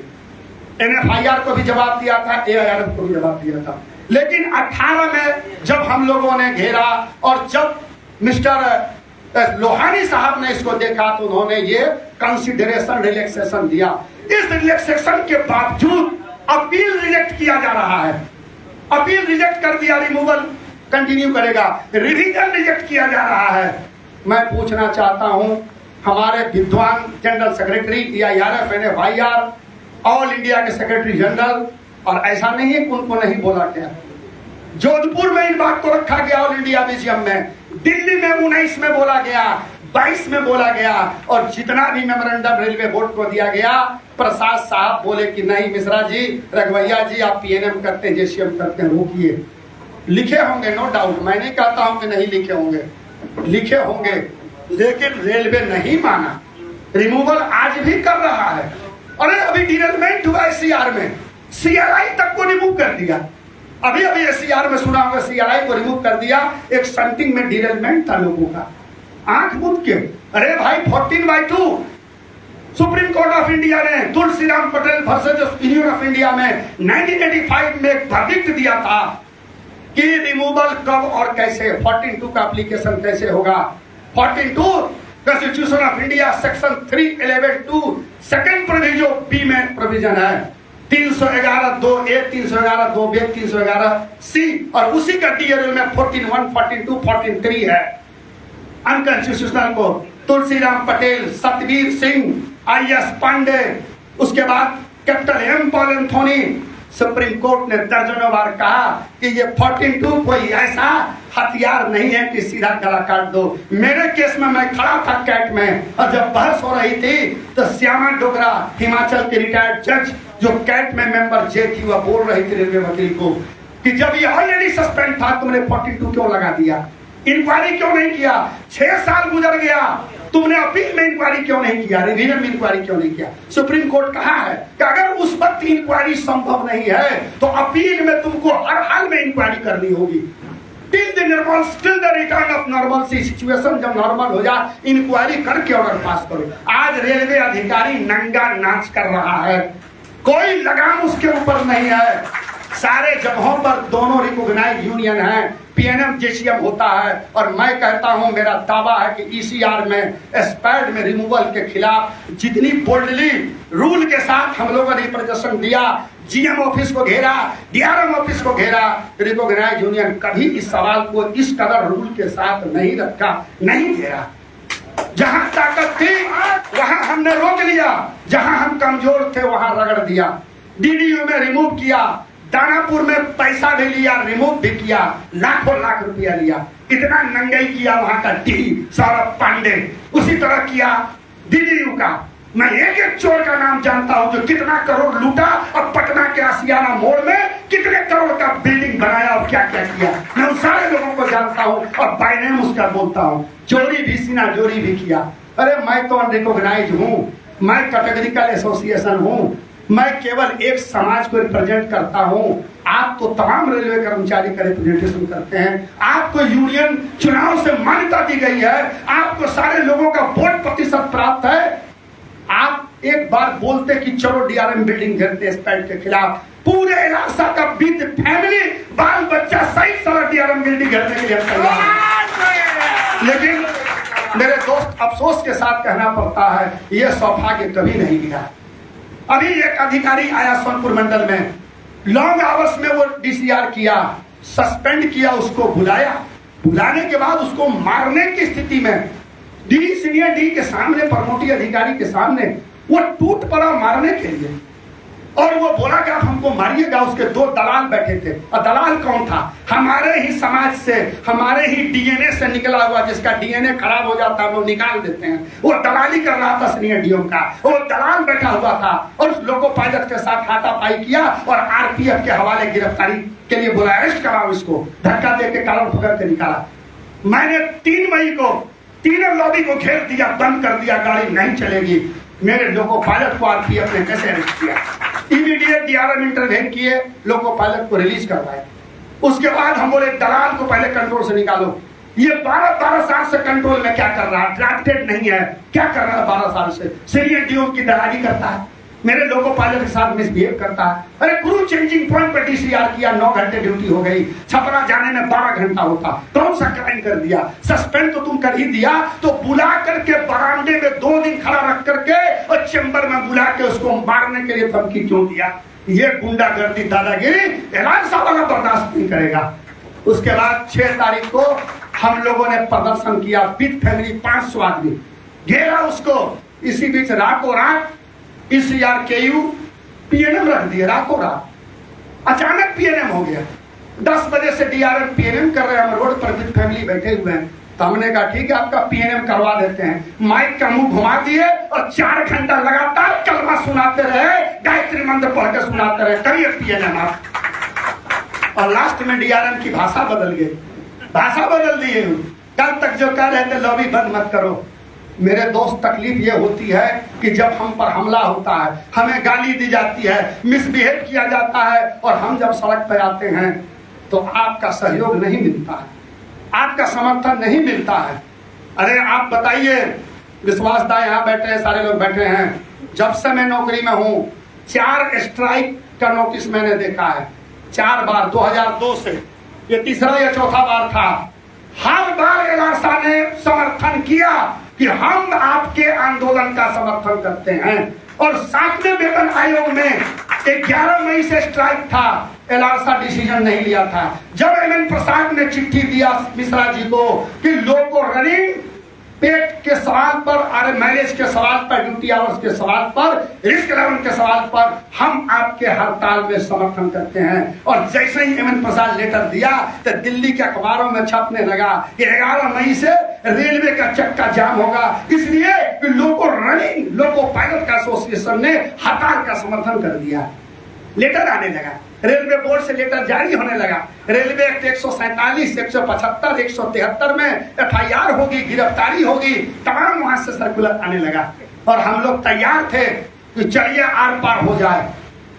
एनएफआईआर को भी जवाब दिया था, एआईआरएफ को भी जवाब दिया था। लेकिन 18 में जब हम लोगों ने घेरा और जब मिस्टर लोहानी साहब ने इसको देखा तो उन्होंने ये कंसिडरेशन रिलैक्सेशन दिया। इस रिलैक्सेशन के बावजूद अपील रिजेक्ट किया जा रहा है, अपील रिजेक्ट कर दिया, रिमूवल कंटिन्यू करेगा, रिवीजन रिजेक्ट किया जा रहा है। मैं पूछना चाहता हूं हमारे विद्वान general secretary AIRF, NFIR, all India के सेक्रेटरी जनरल, और ऐसा नहीं है उनको नहीं बोला गया, जोधपुर में इन बात को रखा गया, ऑल इंडिया म्यूजियम में, दिल्ली में 19 में बोला गया, 22 में बोला गया, और जितना भी मेमोरेंडम रेलवे बोर्ड को दिया गया, प्रसाद साहब बोले कि नहीं मिश्रा जी, रघुवैया जी, आप पीएनएम करते हैं, जेसीएम करते हैं, रोकिए। लिखे होंगे, नो डाउट, मैं नहीं कहता हूं कि नहीं लिखे होंगे, लिखे होंगे, लेकिन रेलवे नहीं माना, रिमूवल आज भी कर रहा है। अरे अभी डिरेलमेंट हुआ एसीआर में, सीआरआई तक को रिमूव कर दिया। अभी अभी एसीआर में सुना होगा, सीआरआई को रिमूव कर दिया, एक संटिंग में डिरेलमेंट था लोगों का, आंख मूंद के। अरे भाई 14/2 सुप्रीम कोर्ट ऑफ इंडिया ने Tulsiram Patel versus union of India में 1985 में एक वर्डिक्ट दिया था कि रिमूवल कब और कैसे, 14(2) का एप्लीकेशन कैसे होगा। 14(2) constitution of India section 311(2) second provision B में प्रोविजन है, 311(2)(a), 311(2)(b), 311(c) और उसी का डीएल में 14(1), 14(2), 14(3) है अनकॉन्स्टिट्यूशनल को। तुलसीराम पटेल, सतवीर सिंह, IS पांडे, उसके बाद captain M. Paul Anthony, supreme court ने दर्जनों बार कहा कि ये 14(2) कोई ऐसा हथियार नहीं है कि सीधा गला काट दो। मेरे केस में मैं खड़ा था कैट में, और जब बहस हो रही थी तो श्यामा डोगरा, हिमाचल के रिटायर्ड जज जो कैट में मेंबर जे थी, वह बोल रही थी रेलवे वकील को कि जब ये ऑलरेडी सस्पेंड था तुमने 42 क्यों लगा दिया, इंक्वायरी क्यों नहीं किया, 6 साल गुजर गया, तुमने अपील में इंक्वायरी क्यों नहीं किया, रिवीजन में इंक्वायरी क्यों नहीं किया। सुप्रीम कोर्ट कहा है कि अगर उस वक्त इंक्वायरी संभव नहीं है तो अपील में तुमको हर हाल में इंक्वायरी करनी होगी। Till the return of normalcy, situation जब नॉर्मल हो जाए इंक्वायरी करके ऑर्डर पास करो। आज रेलवे अधिकारी नंगा नाच कर रहा है, कोई लगाम उसके ऊपर नहीं है, सारे जगहों पर दोनों रिकॉग्नाइज्ड यूनियन है, पीएनएम जेसीएम होता है। और मैं कहता हूं, मेरा दावा है कि ईसीआर में, एस्पैड में रिमूवल के खिलाफ जितनी बोल्डली रूल के साथ हम लोगों ने प्रदर्शन दिया, जीएम ऑफिस को घेरा, डीआरएम ऑफिस को घेरा, रिकॉग्नाइज्ड यूनियन कभी इस सवाल को इस कदर रूल के साथ नहीं रखा, नहीं घेरा। जहां ताकत थी वहां हमने रोक लिया, जहां हम कमजोर थे वहां रगड़ दिया। डीडीयू में रिमूव किया, दानापुर में पैसा भी लिया, रिमूव भी किया, लाखों लाख रुपया लिया, इतना नंगाई किया वहां का डी सौरभ पांडे, उसी तरह किया डीडीयू का। मैं एक एक चोर का नाम जानता हूं जो कितना करोड़ लूटा और पटना के आसियाना मोड़ में कितने करोड़ का बिल्डिंग बनाया और क्या क्या किया। मैं उन सारे लोगों को जानता हूं और बाय नेम उसका बोलता हूं। चोरी भी, सीना चोरी भी किया। अरे मैं तो अनरिकॉग्नाइज हूं, मैं कैटेगरिकल एसोसिएशन हूं, मैं केवल एक समाज को रिप्रेजेंट करता हूं। आप तो तमाम रेलवे कर्मचारी का रिप्रेजेंटेशन करते हैं, आपको यूनियन चुनाव से मान्यता दी गई है, आपको सारे लोगों का वोट प्रतिशत प्राप्त है। आप एक बार बोलते कि चलो डीआरएम बिल्डिंग घेरते एस्पैड के खिलाफ, पूरे इलाका का विद फैमिली, बाल बच्चा सही समय डीआरएम बिल्डिंग घेरने के लिए तैयार। लेकिन मेरे दोस्त, अफसोस के साथ कहना पड़ता है, यह सौभाग्य कभी नहीं मिला। अभी एक अधिकारी आया सोनपुर मंडल में, लॉन्ग आवर्स में वो डीसीआर किया, सस्पेंड किया, उसको बुलाया, बुलाने के बाद उसको मारने की स्थिति में डी सीनियर डी के सामने, प्रमोटी अधिकारी के सामने वो टूट पड़ा मारने के लिए। और वो बोला कि आप हमको मारिएगा। उसके 2 दलाल बैठे थे, और दलाल कौन था? हमारे ही समाज से, हमारे ही डीएनए से निकला हुआ, जिसका डीएनए खराब हो जाता है वो निकाल देते हैं। वो दलाली कर रहा था सीनियर डीएम का, वो दलाल बैठा हुआ था और उस लोगो पायलट के साथ हाथापाई किया और आरपीएफ के हवाले गिरफ्तारी के लिए बोला, अरेस्ट कराओ इसको। धक्का दे के कॉलर पकड़ के निकाला। मैंने 3 मई को तीनों लॉबी को घेर दिया, बंद कर दिया, गाड़ी नहीं चलेगी। मेरे लोको पायलट को आरपीएफ ने कैसे अरेस्ट किया? इमीडिएट डीआरएम इंटरवेन किए, लोको पायलट को रिलीज करवाए। उसके बाद हम बोले दलाल को पहले कंट्रोल से निकालो। ये 12 साल से कंट्रोल में क्या कर रहा है? ड्राफ्टेड नहीं है, क्या कर रहा है 12 साल से? सीनियर डीओ की दलाली करता है, मेरे लोको पायलट के साथ मिसबिहेव करता है। अरे क्रू चेंजिंग पॉइंट पर डीसीआर किया, 9 घंटे ड्यूटी हो गई, छपरा जाने में 12 घंटा होता, कौन सा क्राइम कर दिया? सस्पेंड तो तुम कर ही दिया, तो बुला करके बरामदे में 2 दिन खड़ा रख करके और चेंबर में बुला के उसको मारने के लिए धमकी क्यों दिया? ये गुंडागर्दी, दादागिरी एलान साहब बर्दाश्त नहीं करेगा। उसके बाद 6 तारीख को हम लोगों ने प्रदर्शन किया, विद फैमिली 500 आदमी घेरा उसको। इसी बीच रातों रात ईसीआर केयू पीएनएम रख दिया, रातों रात अचानक पीएनएम हो गया। 10 बजे से डीआरएम पीएनएम कर रहे हैं, हम रोड पर विद फैमिली बैठे हुए हैं। तो हमने कहा ठीक है, आपका पीएनएम करवा देते हैं। माइक का मुंह घुमा दिए और 4 घंटा लगातार कलमा सुनाते रहे, गायत्री मंत्र पढ़ के सुनाते रहे, करिए पीएनएम आप। और लास्ट में डीआरएम की भाषा बदल गई, भाषा बदल दिए। कल तक जो कह रहे थे लॉबी बंद मत करो, मेरे दोस्त तकलीफ ये होती है कि जब हम पर हमला होता है, हमें गाली दी जाती है, मिसबिहेव किया जाता है, और हम जब सड़क पर आते हैं तो आपका सहयोग नहीं मिलता है, आपका समर्थन नहीं मिलता है। अरे आप बताइए, विश्वास दा यहाँ बैठे हैं, सारे लोग बैठे हैं, जब से मैं नौकरी में हूँ 4 स्ट्राइक का नोटिस मैंने देखा है, 4 बार, 2002 से ये तीसरा या चौथा बार था। हर बार एलासा ने समर्थन किया कि हम आपके आंदोलन का समर्थन करते हैं, और 7वें वेतन आयोग में 11 मई से स्ट्राइक था, एलासा डिसीजन नहीं लिया था। जब एमएन प्रसाद ने चिट्ठी दिया मिश्रा जी को कि लोगों रनिंग पेट के सवाल पर, अरे मैरिज के सवाल पर, ड्यूटी आवर्स के सवाल पर, रिस्क लेवल के सवाल पर हम आपके हड़ताल में समर्थन करते हैं, और जैसे ही एमएन प्रसाद लेटर दिया तो दिल्ली के अखबारों में छपने लगा कि 11 मई से रेलवे का चक्का जाम होगा, इसलिए कि लोगों रनिंग, लोगों पायलट का एसोसिएशन ने हड़ताल का समर्थन कर दिया। लेटर आने लगा, रेलवे बोर्ड से लेटर जारी होने लगा, रेलवे एक्ट 147, 175, 173 में FIR होगी, गिरफ्तारी होगी, तमाम वहां से सर्कुलर आने लगा, और हम लोग तैयार थे कि चलिए आर पार हो जाए।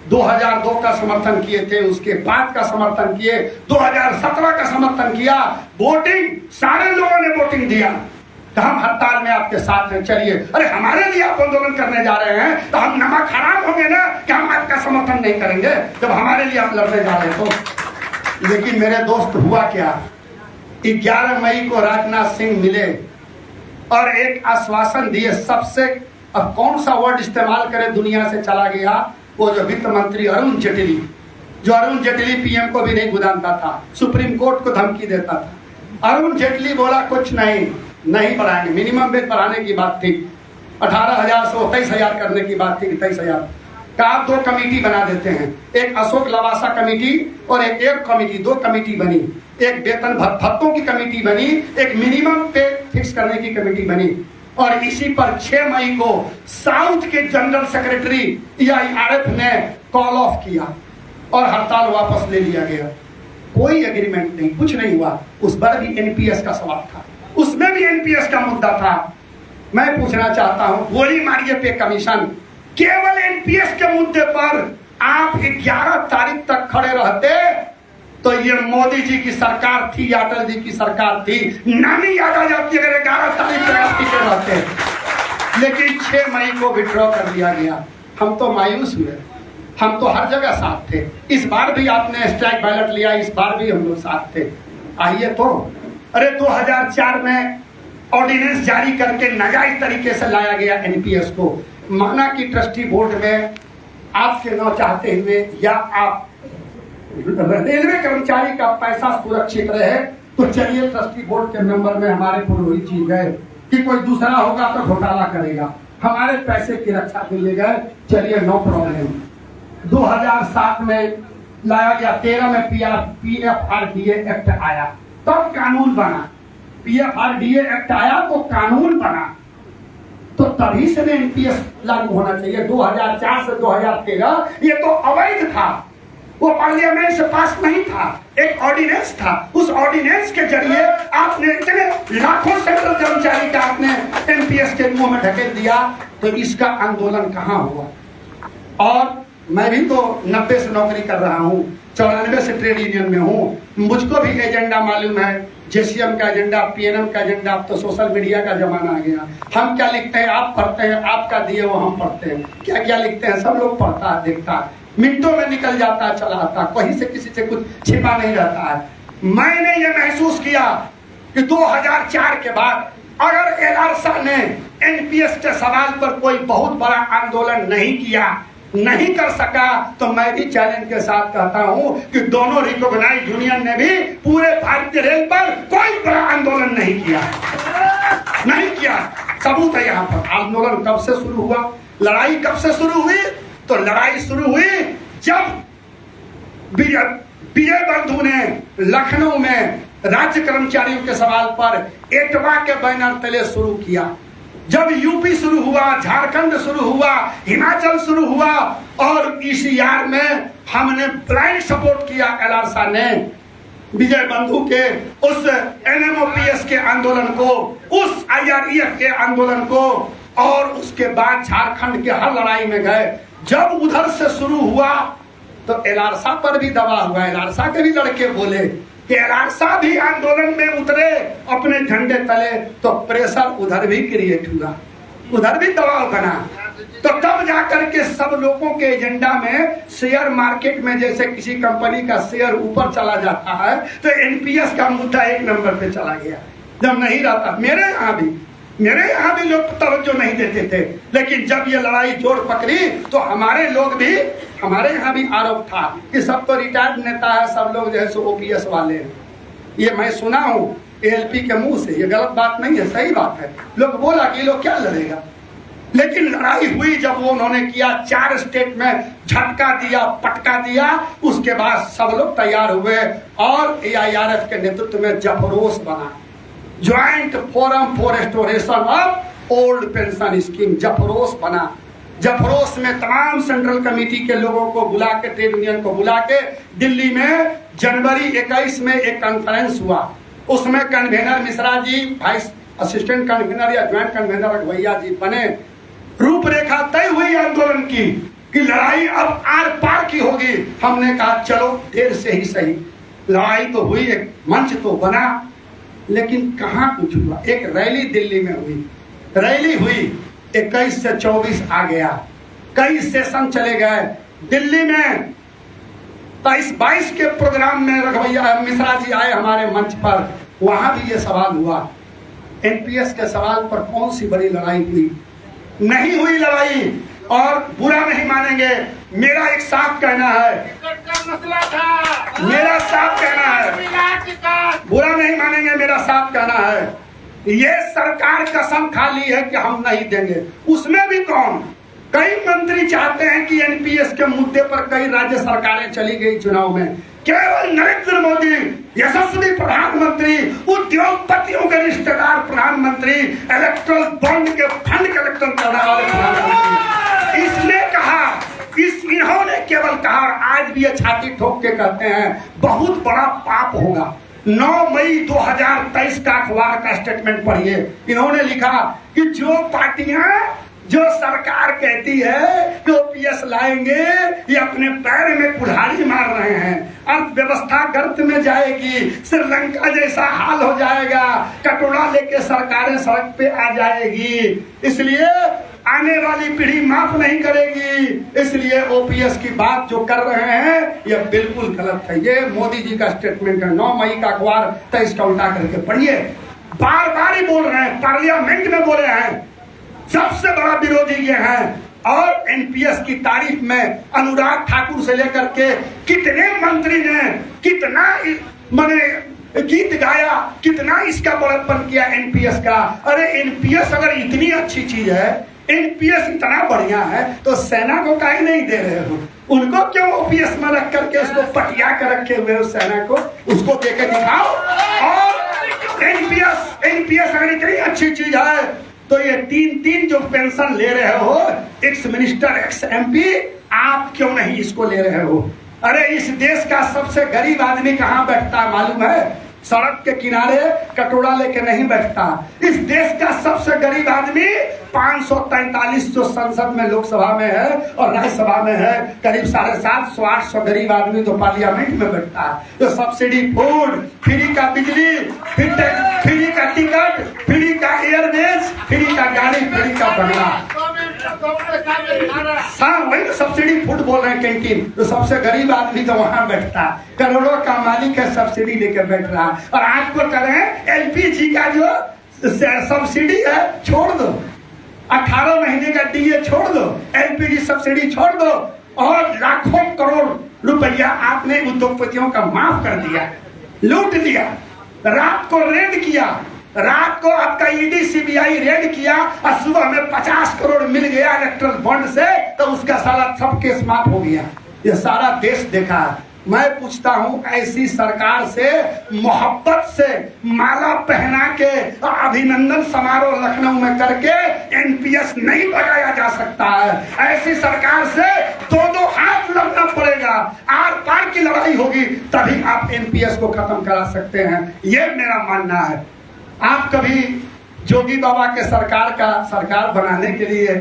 2002 का समर्थन किए थे, उसके बाद का समर्थन किए, 2017 का समर्थन किया, वोटिंग सारे लोगों ने वोटिंग दिया, तो हम हड़ताल में आपके साथ हैं, चलिए। अरे हमारे लिए आप आंदोलन करने जा रहे हैं तो हम नमक हराम होंगे ना कि हम आपका समर्थन नहीं करेंगे जब हमारे लिए आप लड़ने जा रहे हैं तो। लेकिन मेरे दोस्त हुआ क्या, 11 मई को राजनाथ सिंह मिले और एक आश्वासन दिए सबसे, अब कौन सा वर्ड इस्तेमाल करें, दुनिया से चला गया वो जो वित्त मंत्री अरुण जेटली, जो अरुण जेटली PM को भी नहीं गुदानता था, सुप्रीम कोर्ट को धमकी देता था। अरुण जेटली बोला कुछ नहीं बढ़ाएंगे, मिनिमम वेज बढ़ाने की बात थी, 18,000 से 23,000 करने की बात थी, 23,000 का आप 2 कमेटी बना देते हैं, एक अशोक लवासा कमेटी और एक एयर कमेटी, 2 कमेटी बनी, एक वेतन भत्तों की कमेटी बनी, एक मिनिमम पे फिक्स करने की कमेटी बनी, और इसी पर 6 मई को साउथ के जनरल सेक्रेटरी EIRF ने कॉल ऑफ किया और हड़ताल वापस ले लिया गया। कोई एग्रीमेंट नहीं, कुछ नहीं हुआ। उस पर भी NPS का सवाल था, उसमें भी NPS का मुद्दा था। मैं पूछना चाहता हूं, गोली मारिए पे कमीशन, केवल NPS के मुद्दे पर आप 11 तारीख तक खड़े रहते तो ये मोदी जी की सरकार थी, अटल जी की सरकार थी, नानी याद आ जाती अगर 11 तारीख तक आप टिके रहते। लेकिन 6 मई को विड्रॉ कर दिया गया। हम तो मायूस हुए, हम तो हर जगह साथ थे। इस बार भी आपने स्ट्राइक बैलेट लिया, इस बार भी हम लोग साथ थे। आइए तो, अरे 2004 में ऑर्डिनेंस जारी करके नाजायज तरीके से लाया गया NPS को। माना कि ट्रस्टी बोर्ड में आपके न चाहते हुए या आप रेलवे कर्मचारी का पैसा सुरक्षित रहे तो चलिए ट्रस्टी बोर्ड के मेंबर में हमारे पुरोहित जी गए कि कोई दूसरा होगा तो घोटाला करेगा, हमारे पैसे की रक्षा के लिए गए, चलिए नो प्रॉब्लम। 2007 में लाया गया, 13 में PFRDA एक्ट आया, तब कानून बना। PFRDA एक्ट आया तो कानून बना, तो तभी से NPS लागू होना चाहिए। 2004 से 2013 ये तो अवैध था, वो पार्लियामेंट से पास नहीं था, एक ऑर्डिनेंस था। उस ऑर्डिनेंस के जरिए आपने इतने लाखों सेंट्रल कर्मचारी का आपने NPS के मुंह में ढकेल दिया, तो इसका आंदोलन कहां हुआ। और मैं भी तो 90 से नौकरी कर रहा हूं, 94 से ट्रेड यूनियन में हूं, मुझको भी एजेंडा मालूम है, JCM का एजेंडा, PNM का एजेंडा। अब तो सोशल मीडिया का जमाना आ गया, हम क्या लिखते हैं आप पढ़ते हैं, आपका दिए वो हम पढ़ते हैं, क्या क्या लिखते हैं सब लोग पढ़ता है, देखता है, मिनटों में निकल जाता है, चला आता, कहीं से किसी से कुछ छिपा नहीं रहता है। मैंने ये महसूस किया कि 2004 के बाद अगर एलासा ने NPS के सवाल पर कोई बहुत बड़ा आंदोलन नहीं किया, नहीं कर सका, तो मैं भी चैलेंज के साथ कहता हूं कि दोनों रिकॉग्नाइज्ड यूनियन ने भी पूरे भारतीय रेल पर कोई बड़ा आंदोलन नहीं किया। सबूत है यहाँ पर। आंदोलन कब से शुरू हुआ, लड़ाई कब से शुरू हुई, तो लड़ाई शुरू हुई जब विजय बंधु ने लखनऊ में राज्य कर्मचारियों के सवाल पर एटवा के बैनर तले शुरू किया। जब यूपी शुरू हुआ, झारखंड शुरू हुआ, हिमाचल शुरू हुआ और इस ईआर में हमने ब्लाइंड सपोर्ट किया एलारसा ने विजय बंधु के उस एनएमओपीएस के आंदोलन को, उस आईआरईएफ के आंदोलन को, और उसके बाद झारखंड के हर लड़ाई में गए। जब उधर से शुरू हुआ तो एलारसा पर भी दबाव हुआ। एलारसा के भी लड़के बोले कि एलारसा भी आंदोलन में उतरे अपने झंडे तले, तो प्रेशर उधर भी क्रिएट हुआ, उधर भी दबाव बना। तो तब जाकर के सब लोगों के एजेंडा में शेयर मार्केट में जैसे किसी कंपनी का शेयर ऊपर चला जाता है तो एनपीएस का मुद्दा 1 नंबर पे चला गया। जब नहीं रहता, मेरे यहाँ भी लोग तवज्जो नहीं देते थे, लेकिन जब ये लड़ाई जोर पकड़ी तो हमारे यहाँ भी आरोप था कि सब तो रिटायर्ड नेता है, सब लोग जो है सो ओपीएस वाले हैं। ये मैं सुना हूँ एएलपी के मुंह से, ये गलत बात नहीं है, सही बात है। लोग बोला कि लोग क्या लड़ेगा, लेकिन लड़ाई हुई जब वो उन्होंने किया, 4 स्टेट में झटका दिया, पटका दिया, उसके बाद सब लोग तैयार हुए और एआईआरएफ के नेतृत्व में जफरोस बना, joint forum for restoration of old pension scheme, JFROPS बना। जफरोस में तमाम सेंट्रल कमेटी के लोगों को बुला के, ट्रेड यूनियन को बुला के दिल्ली में जनवरी 21 में एक कॉन्फ्रेंस हुआ। उसमें convener Mishra ji, vice assistant convener या ज्वाइंट कन्वेनर भैया जी बने। रूपरेखा तय हुई आंदोलन की कि लड़ाई अब आर पार की होगी। हमने कहा चलो देर से ही सही, लड़ाई तो हुई, एक मंच तो बना, लेकिन कहाँ कुछ हुआ। एक रैली दिल्ली में हुई, रैली हुई, 21 से 24 आ गया, कई सेशन चले गए दिल्ली में। 23-22 के प्रोग्राम में रघुवैया मिश्रा जी आए हमारे मंच पर, वहां भी ये सवाल हुआ, एनपीएस के सवाल पर कौन सी बड़ी लड़ाई हुई? नहीं हुई लड़ाई, और बुरा नहीं मानेंगे, मेरा एक साफ कहना है, मेरा साफ कहना है, बुरा नहीं मानेंगे, मेरा साफ कहना है, ये सरकार कसम खा ली है कि हम नहीं देंगे। उसमें भी कौन? कई मंत्री चाहते हैं कि एनपीएस के मुद्दे पर कई राज्य सरकारें चली गई चुनाव में, केवल नरेंद्र मोदी यशस्वी प्रधानमंत्री, उद्योगपतियों के रिश्तेदार प्रधानमंत्री, इलेक्ट्रल बॉन्ड के फंड कलेक्शन करने वाले प्रधानमंत्री, इसने कहा, इन्होंने केवल कहा, और आज भी ये छाती ठोक के कहते हैं, बहुत बड़ा पाप होगा। 9 मई 2023 का अखबार का स्टेटमेंट पढ़िए, इन्होंने लिखा कि जो पार्टियां, जो सरकार कहती है कि ओपीएस लाएंगे, ये अपने पैर में कुल्हाड़ी मार रहे हैं। अर्थव्यवस्था गर्त में जाएगी, श्रीलंका जैसा हाल हो जाएगा, कटोरा लेके सरकारें सड़क पे आ जाएगी, इसलिए आने वाली पीढ़ी माफ नहीं करेगी। इसलिए ओपीएस की बात जो कर रहे हैं ये बिल्कुल गलत है। ये मोदी जी का स्टेटमेंट है, 9 मई का अखबार 23 का उल्टा करके पढ़िए। बार बार ही बोल रहे हैं, पार्लियामेंट में बोले हैं, सबसे बड़ा विरोधी ये है। और एनपीएस की तारीफ में अनुराग ठाकुर से लेकर के कितने मंत्री ने कितना माने गीत गाया, कितना इसका बड़प्पन किया एनपीएस का। अरे एनपीएस अगर इतनी अच्छी चीज है, एनपीएस इतना बढ़िया है, तो सेना को काहे नहीं दे रहे हो? उनको क्यों ओपीएस में रख करके उसको पटिया कर रखे हुए हो? सेना को उसको देकर दिखाओ। और एनपीएस अगर इतनी अच्छी चीज है तो ये 3 जो पेंशन ले रहे हो, एक्स मिनिस्टर, एक्स एमपी, आप क्यों नहीं इसको ले रहे हो? अरे इस देश का सबसे गरीब आदमी कहाँ बैठता है मालूम है? सड़क के किनारे कटोरा लेके नहीं बैठता। इस देश का सबसे गरीब आदमी 543 जो संसद में, लोकसभा में है और राज्यसभा में है, करीब 750-800 गरीब आदमी तो पार्लियामेंट में बैठता है। तो सब्सिडी फूड, फ्री का बिजली, फ्री का टिकट, फ्री का एयरवेज, फ्री का गाड़ी, फ्री का बंगला, वही सब्सिडी फूड बोल रहे हैं, कैंटीन। तो सबसे गरीब आदमी तो वहां बैठता, करोड़ों का मालिक है, सब्सिडी लेकर बैठ रहा। और आपको करें एलपीजी का जो सब्सिडी है छोड़ दो, 18 महीने का डीए छोड़ दो, एलपीजी सब्सिडी छोड़ दो, और लाखों करोड़ रुपया आपने उद्योगपतियों का माफ कर दिया, लूट लिया। रात को रेड किया, रात को आपका ईडी सीबीआई रेड किया और सुबह में 50 करोड़ मिल गया इलेक्ट्रल बॉन्ड से, तो उसका सारा सब केस माफ हो गया। ये सारा देश देखा। मैं पूछता हूं, ऐसी सरकार से मोहब्बत से माला पहना के अभिनंदन समारोह लखनऊ में करके एनपीएस नहीं लगाया जा सकता है। ऐसी सरकार से दो हाथ लड़ना पड़ेगा, आर पार की लड़ाई होगी, तभी आप एनपीएस को खत्म करा सकते हैं। ये मेरा मानना है। आप कभी जोगी बाबा के सरकार बनाने के लिए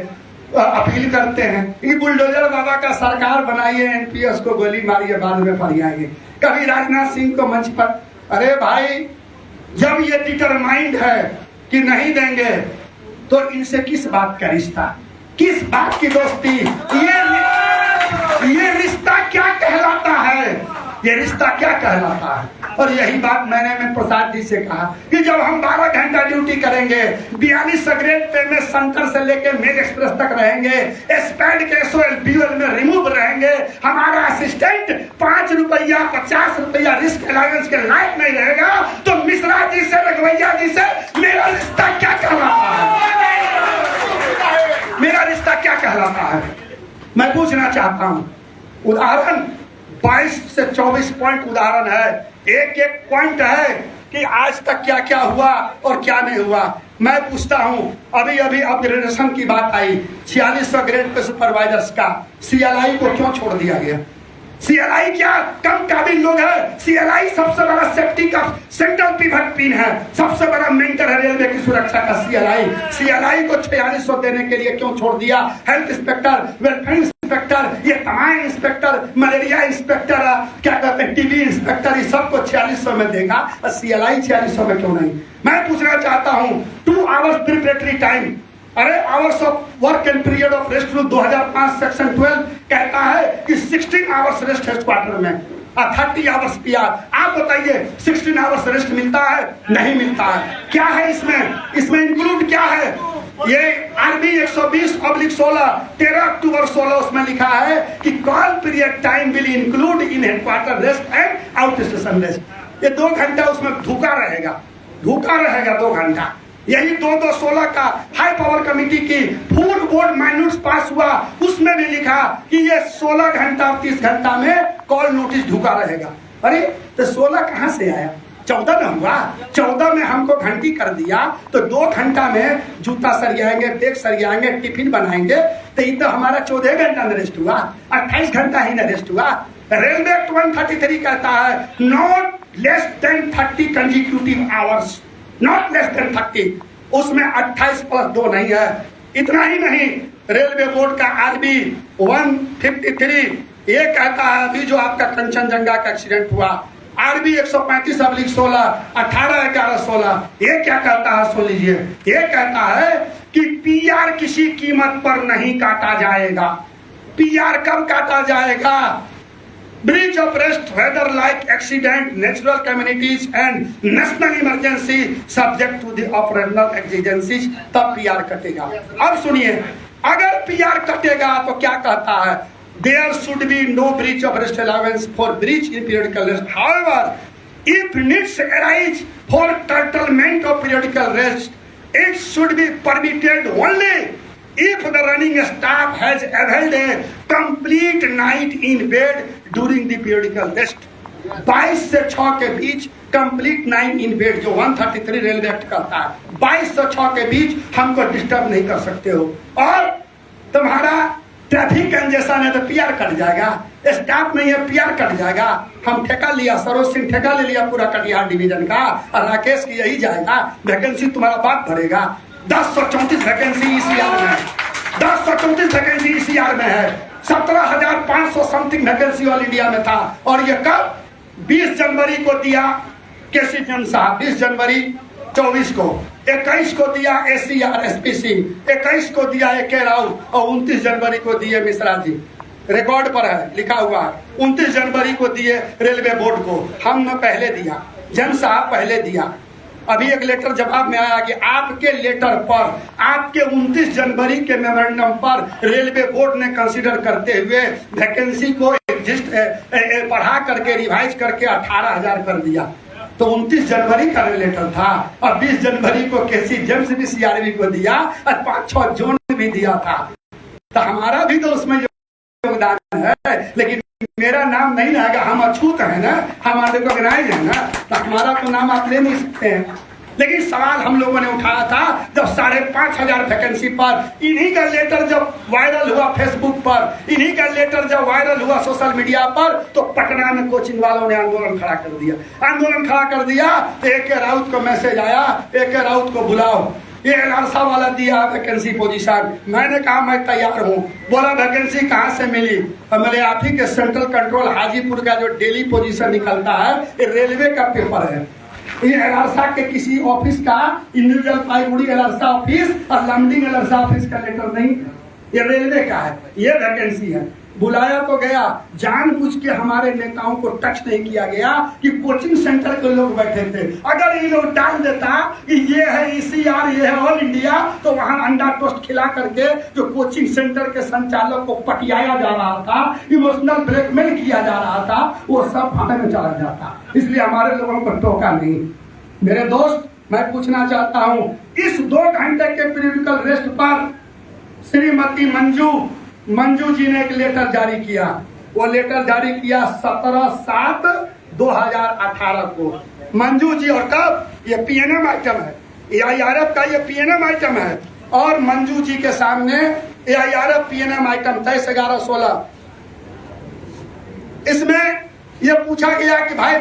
अपील करते हैं कि बुलडोजर बाबा का सरकार बनाइए, एनपीएस को गोली मारिए, बाद में फरियाएंगे। कभी राजनाथ सिंह को मंच पर, अरे भाई जब ये डिटरमाइंड है कि नहीं देंगे तो इनसे किस बात का रिश्ता, किस बात की दोस्ती, ये रिश्ता क्या कहलाता है, ये रिश्ता क्या कहलाता है। और यही बात मैंने प्रसाद जी से कहा कि जब हम 12 घंटा ड्यूटी करेंगे, 42 ग्रेड पे में सेंटर से लेकर मेल एक्सप्रेस तक रहेंगे, स्पैड के एसओएल बीएल में रिमूव रहेंगे, हमारा असिस्टेंट 5 रुपया 50 रुपया रिस्क अलाउंस के लायक नहीं रहेगा, तो मिश्रा जी से, रघुवैया जी से मेरा रिश्ता क्या कहलाता है, मेरा रिश्ता क्या कहलाता है। मैं पूछना चाहता हूं, उदाहरण 22 से 24 पॉइंट उदाहरण है, एक एक पॉइंट है कि आज तक क्या क्या हुआ और क्या नहीं हुआ। मैं पूछता हूं, अभी अपग्रेडेशन की बात आई, 4600 ग्रेड पे सुपरवाइजर्स का सीएलआई को क्यों छोड़ दिया गया। सीएलआई क्या कम काबिल लोग है, सीएलआई सबसे बड़ा सेफ्टी का सेंट्रल पिवट पिन है, सबसे बड़ा मेंटर है रेलवे की सुरक्षा का सीएलआई को 4600 देने के लिए क्यों छोड़ दिया। हेल्थ इंस्पेक्टर, वेलफेयर इंस्पेक्टर, ये तमाम इंस्पेक्टर, मलेरिया इंस्पेक्टर, क्या कहते हैं टीबी इंस्पेक्टर, ये सबको 4600 में देगा और सीएलआई 4600 में क्यों नहीं। मैं पूछना चाहता हूँ 2 आवर्स प्रिपरेटरी टाइम, अरे hours of work and period of rest rule 2005 section 12 कहता है कि 16 आवर्स रेस्ट हेडक्वार्टर में, 30 आवर्स पीआर। आप बताइए 16 आवर्स रेस्ट मिलता है, नहीं मिलता है। क्या है इसमें इंक्लूड क्या है, ये आरबी 120/16 13 अक्टूबर 16 उसमें लिखा है कि call period time will include in headquarter rest and out station rest. ये 2 घंटा उसमें धूका रहेगा 2 घंटा। यही 2/2/16 का हाई पावर कमेटी की फूड बोर्ड माइन्यूट्स पास हुआ, उसमें भी लिखा कि ये 16 घंटा 30 घंटा में कॉल नोटिस धुका रहेगा। अरे तो 16 कहां से आया, 14 में हुआ, 14 में हमको घंटी कर दिया तो 2 घंटा में जूता सरियाएंगे, बैग सरियाएंगे, टिफिन बनाएंगे, तो ये तो हमारा 14 घंटा में रेस्ट हुआ, 28 घंटा ही न रेस्ट हुआ। रेलवे एक्ट 133 कहता है not less than 30 consecutive hours, not less than 30, उसमें 28 + 2 नहीं है। इतना ही नहीं, रेलवे बोर्ड का आरबी 153 ये कहता है, अभी जो आपका कंचनजंगा का एक्सीडेंट हुआ, आरबी 135/16 18/11/16 ये क्या कहता है सुन लीजिए, ये कहता है कि पीआर किसी कीमत पर नहीं काटा जाएगा। पीआर कब काटा जाएगा, breach of rest whether like accident, natural calamities and national emergency subject to the operational exigencies, तब पीआर कटेगा। अब सुनिए, अगर पीआर कटेगा तो क्या कहता है, there should be no breach of rest allowance for breach in periodical rest. However, if needs arise for curtailment of periodical rest, it should be permitted only if the running staff has availed a complete night in bed during the periodical rest. 22 से 6 के बीच complete night in bed, जो 133 railway act करता है, 22 से 6 के बीच हमको disturb नहीं कर सकते हो। और तुम्हारा ट्रैफिक कंजेशन है तो पीआर कट जाएगा, स्टाफ नहीं है पीआर कट जाएगा। हम ठेका लिया, सरोज सिंह ठेका ले लिया पूरा कटिहार डिवीजन का, और राकेश की यही जाएगा, वैकेंसी तुम्हारा बाप भरेगा। 1034 वैकेंसी ईसीआर में है, 1034 वैकेंसी ईसीआर में है, 17,500 समथिंग वैकेंसी ऑल इंडिया में था। और ये कब 20 जनवरी को दिया केसी चंद साहब, 20 जनवरी 24 को, 21 को दिया एसीआर एसपीसी, 21 को दिया एके राव, और 29 जनवरी को दिए मिश्रा जी, रिकॉर्ड पर है लिखा हुआ, 29 जनवरी को दिए रेलवे बोर्ड को। हमने पहले दिया, जन साहब पहले दिया। अभी एक लेटर जवाब में आया कि आपके लेटर पर, आपके 29 जनवरी के मेमोरेंडम पर रेलवे बोर्ड ने कंसीडर करते हुए वैकेंसी को एग्जिस्ट बढ़ा करके रिवाइज करके 18,000 कर दिया। तो 29 जनवरी का लेटर था, और 20 जनवरी को केसी जेम्स भी सीआरबी को दिया, और 5-6 जोन भी दिया था। तो हमारा भी तो उसमें योगदान है, लेकिन मेरा नाम नहीं रहेगा, हम अछूत हैं ना, हम रिकॉग्नाइज है ना, तो हमारा तो नाम आप ले नहीं सकते हैं। लेकिन सवाल हम लोगों ने उठाया था जब 5,500 वैकेंसी पर इन्हीं का लेटर जब वायरल हुआ फेसबुक पर, इन्हीं का लेटर जब वायरल हुआ सोशल मीडिया पर, तो पटना में कोचिंग वालों ने आंदोलन खड़ा कर दिया। आंदोलन खड़ा कर दिया तो AK राउत को मैसेज आया, AK राउत को बुलाओ, ये एलआरसा वाला दिया वैकेंसी पोजीशन। मैंने कहा मैं तैयार हूँ। बोला वैकेंसी कहाँ से मिली? मेरे आप ही के सेंट्रल कंट्रोल हाजीपुर का जो डेली पोजीशन निकलता है, ये रेलवे का पेपर है। ये एलआरसा के किसी ऑफिस का, इंडिविजुअल पाईगुड़ी एलआरसा ऑफिस और लमडिंग एलआरसा ऑफिस का लेटर नहीं, ये रेलवे का है, ये वैकेंसी है। बुलाया तो गया, जानबूझ के हमारे नेताओं को टच नहीं किया गया कि कोचिंग सेंटर के लोग बैठे थे। अगर ये लोग डाल देता कि ये है ECR, ये है ऑल इंडिया, तो वहां अंडा टोस्ट खिला करके जो कोचिंग सेंटर के संचालक को पटियाया जा रहा था, इमोशनल ब्लैकमेल किया जा रहा था, वो सब भाड़े में चला जाता। इसलिए हमारे लोगों को टोका नहीं। मेरे दोस्त, मैं पूछना चाहता हूँ, इस 2 घंटे के पीरियडिकल रेस्ट पर श्रीमती मंजू जी ने एक लेटर जारी किया। वो लेटर जारी किया 17/7/2018 को। मंजू जी, और कब? ये PNM आइटम है, AIRF का ये PNM आइटम है। और मंजू जी के सामने AIRF PNM आइटम 23/11/16। इसमें ये पूछा गया कि भाई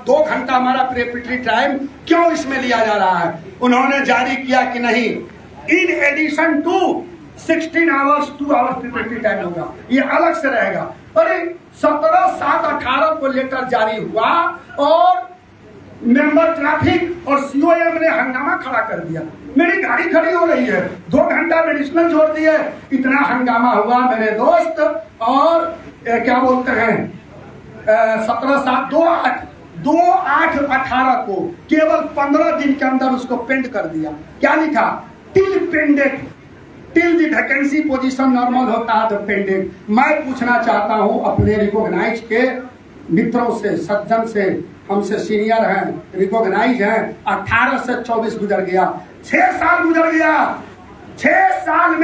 2 घंटा हमारा प्रेपरेटरी टाइम क्यों इसमें लिया जा रहा है? उन्होंने जारी किया कि नहीं, in addition to 16 hours 2 hours preparatory time होगा, ये अलग से रहेगा। अरे 17/7/18 को लेटर जारी हुआ और मेंबर ट्रैफिक और COM ने हंगामा खड़ा कर दिया। मेरी गाड़ी खड़ी हो रही है, 2 घंटा मेडिसिनल जोड़ दिए, इतना हंगामा हुआ मेरे दोस्त। और क्या बोलते हैं, 17/7/2/8/18 को केवल 15 दिन के अंदर उसको पेंड कर दिया। क्या लिखा? टिल पेंडेड, till the vacancy position normal होता है तो पेंडेड। मैं पूछना चाहता हूं अपने रिकॉग्नाइज के मित्रों से, सज्जन से, हमसे सीनियर हैं, रिकॉग्नाइज हैं, 18 से 24 गुजर गया, 6 साल गुजर गया। 6 साल में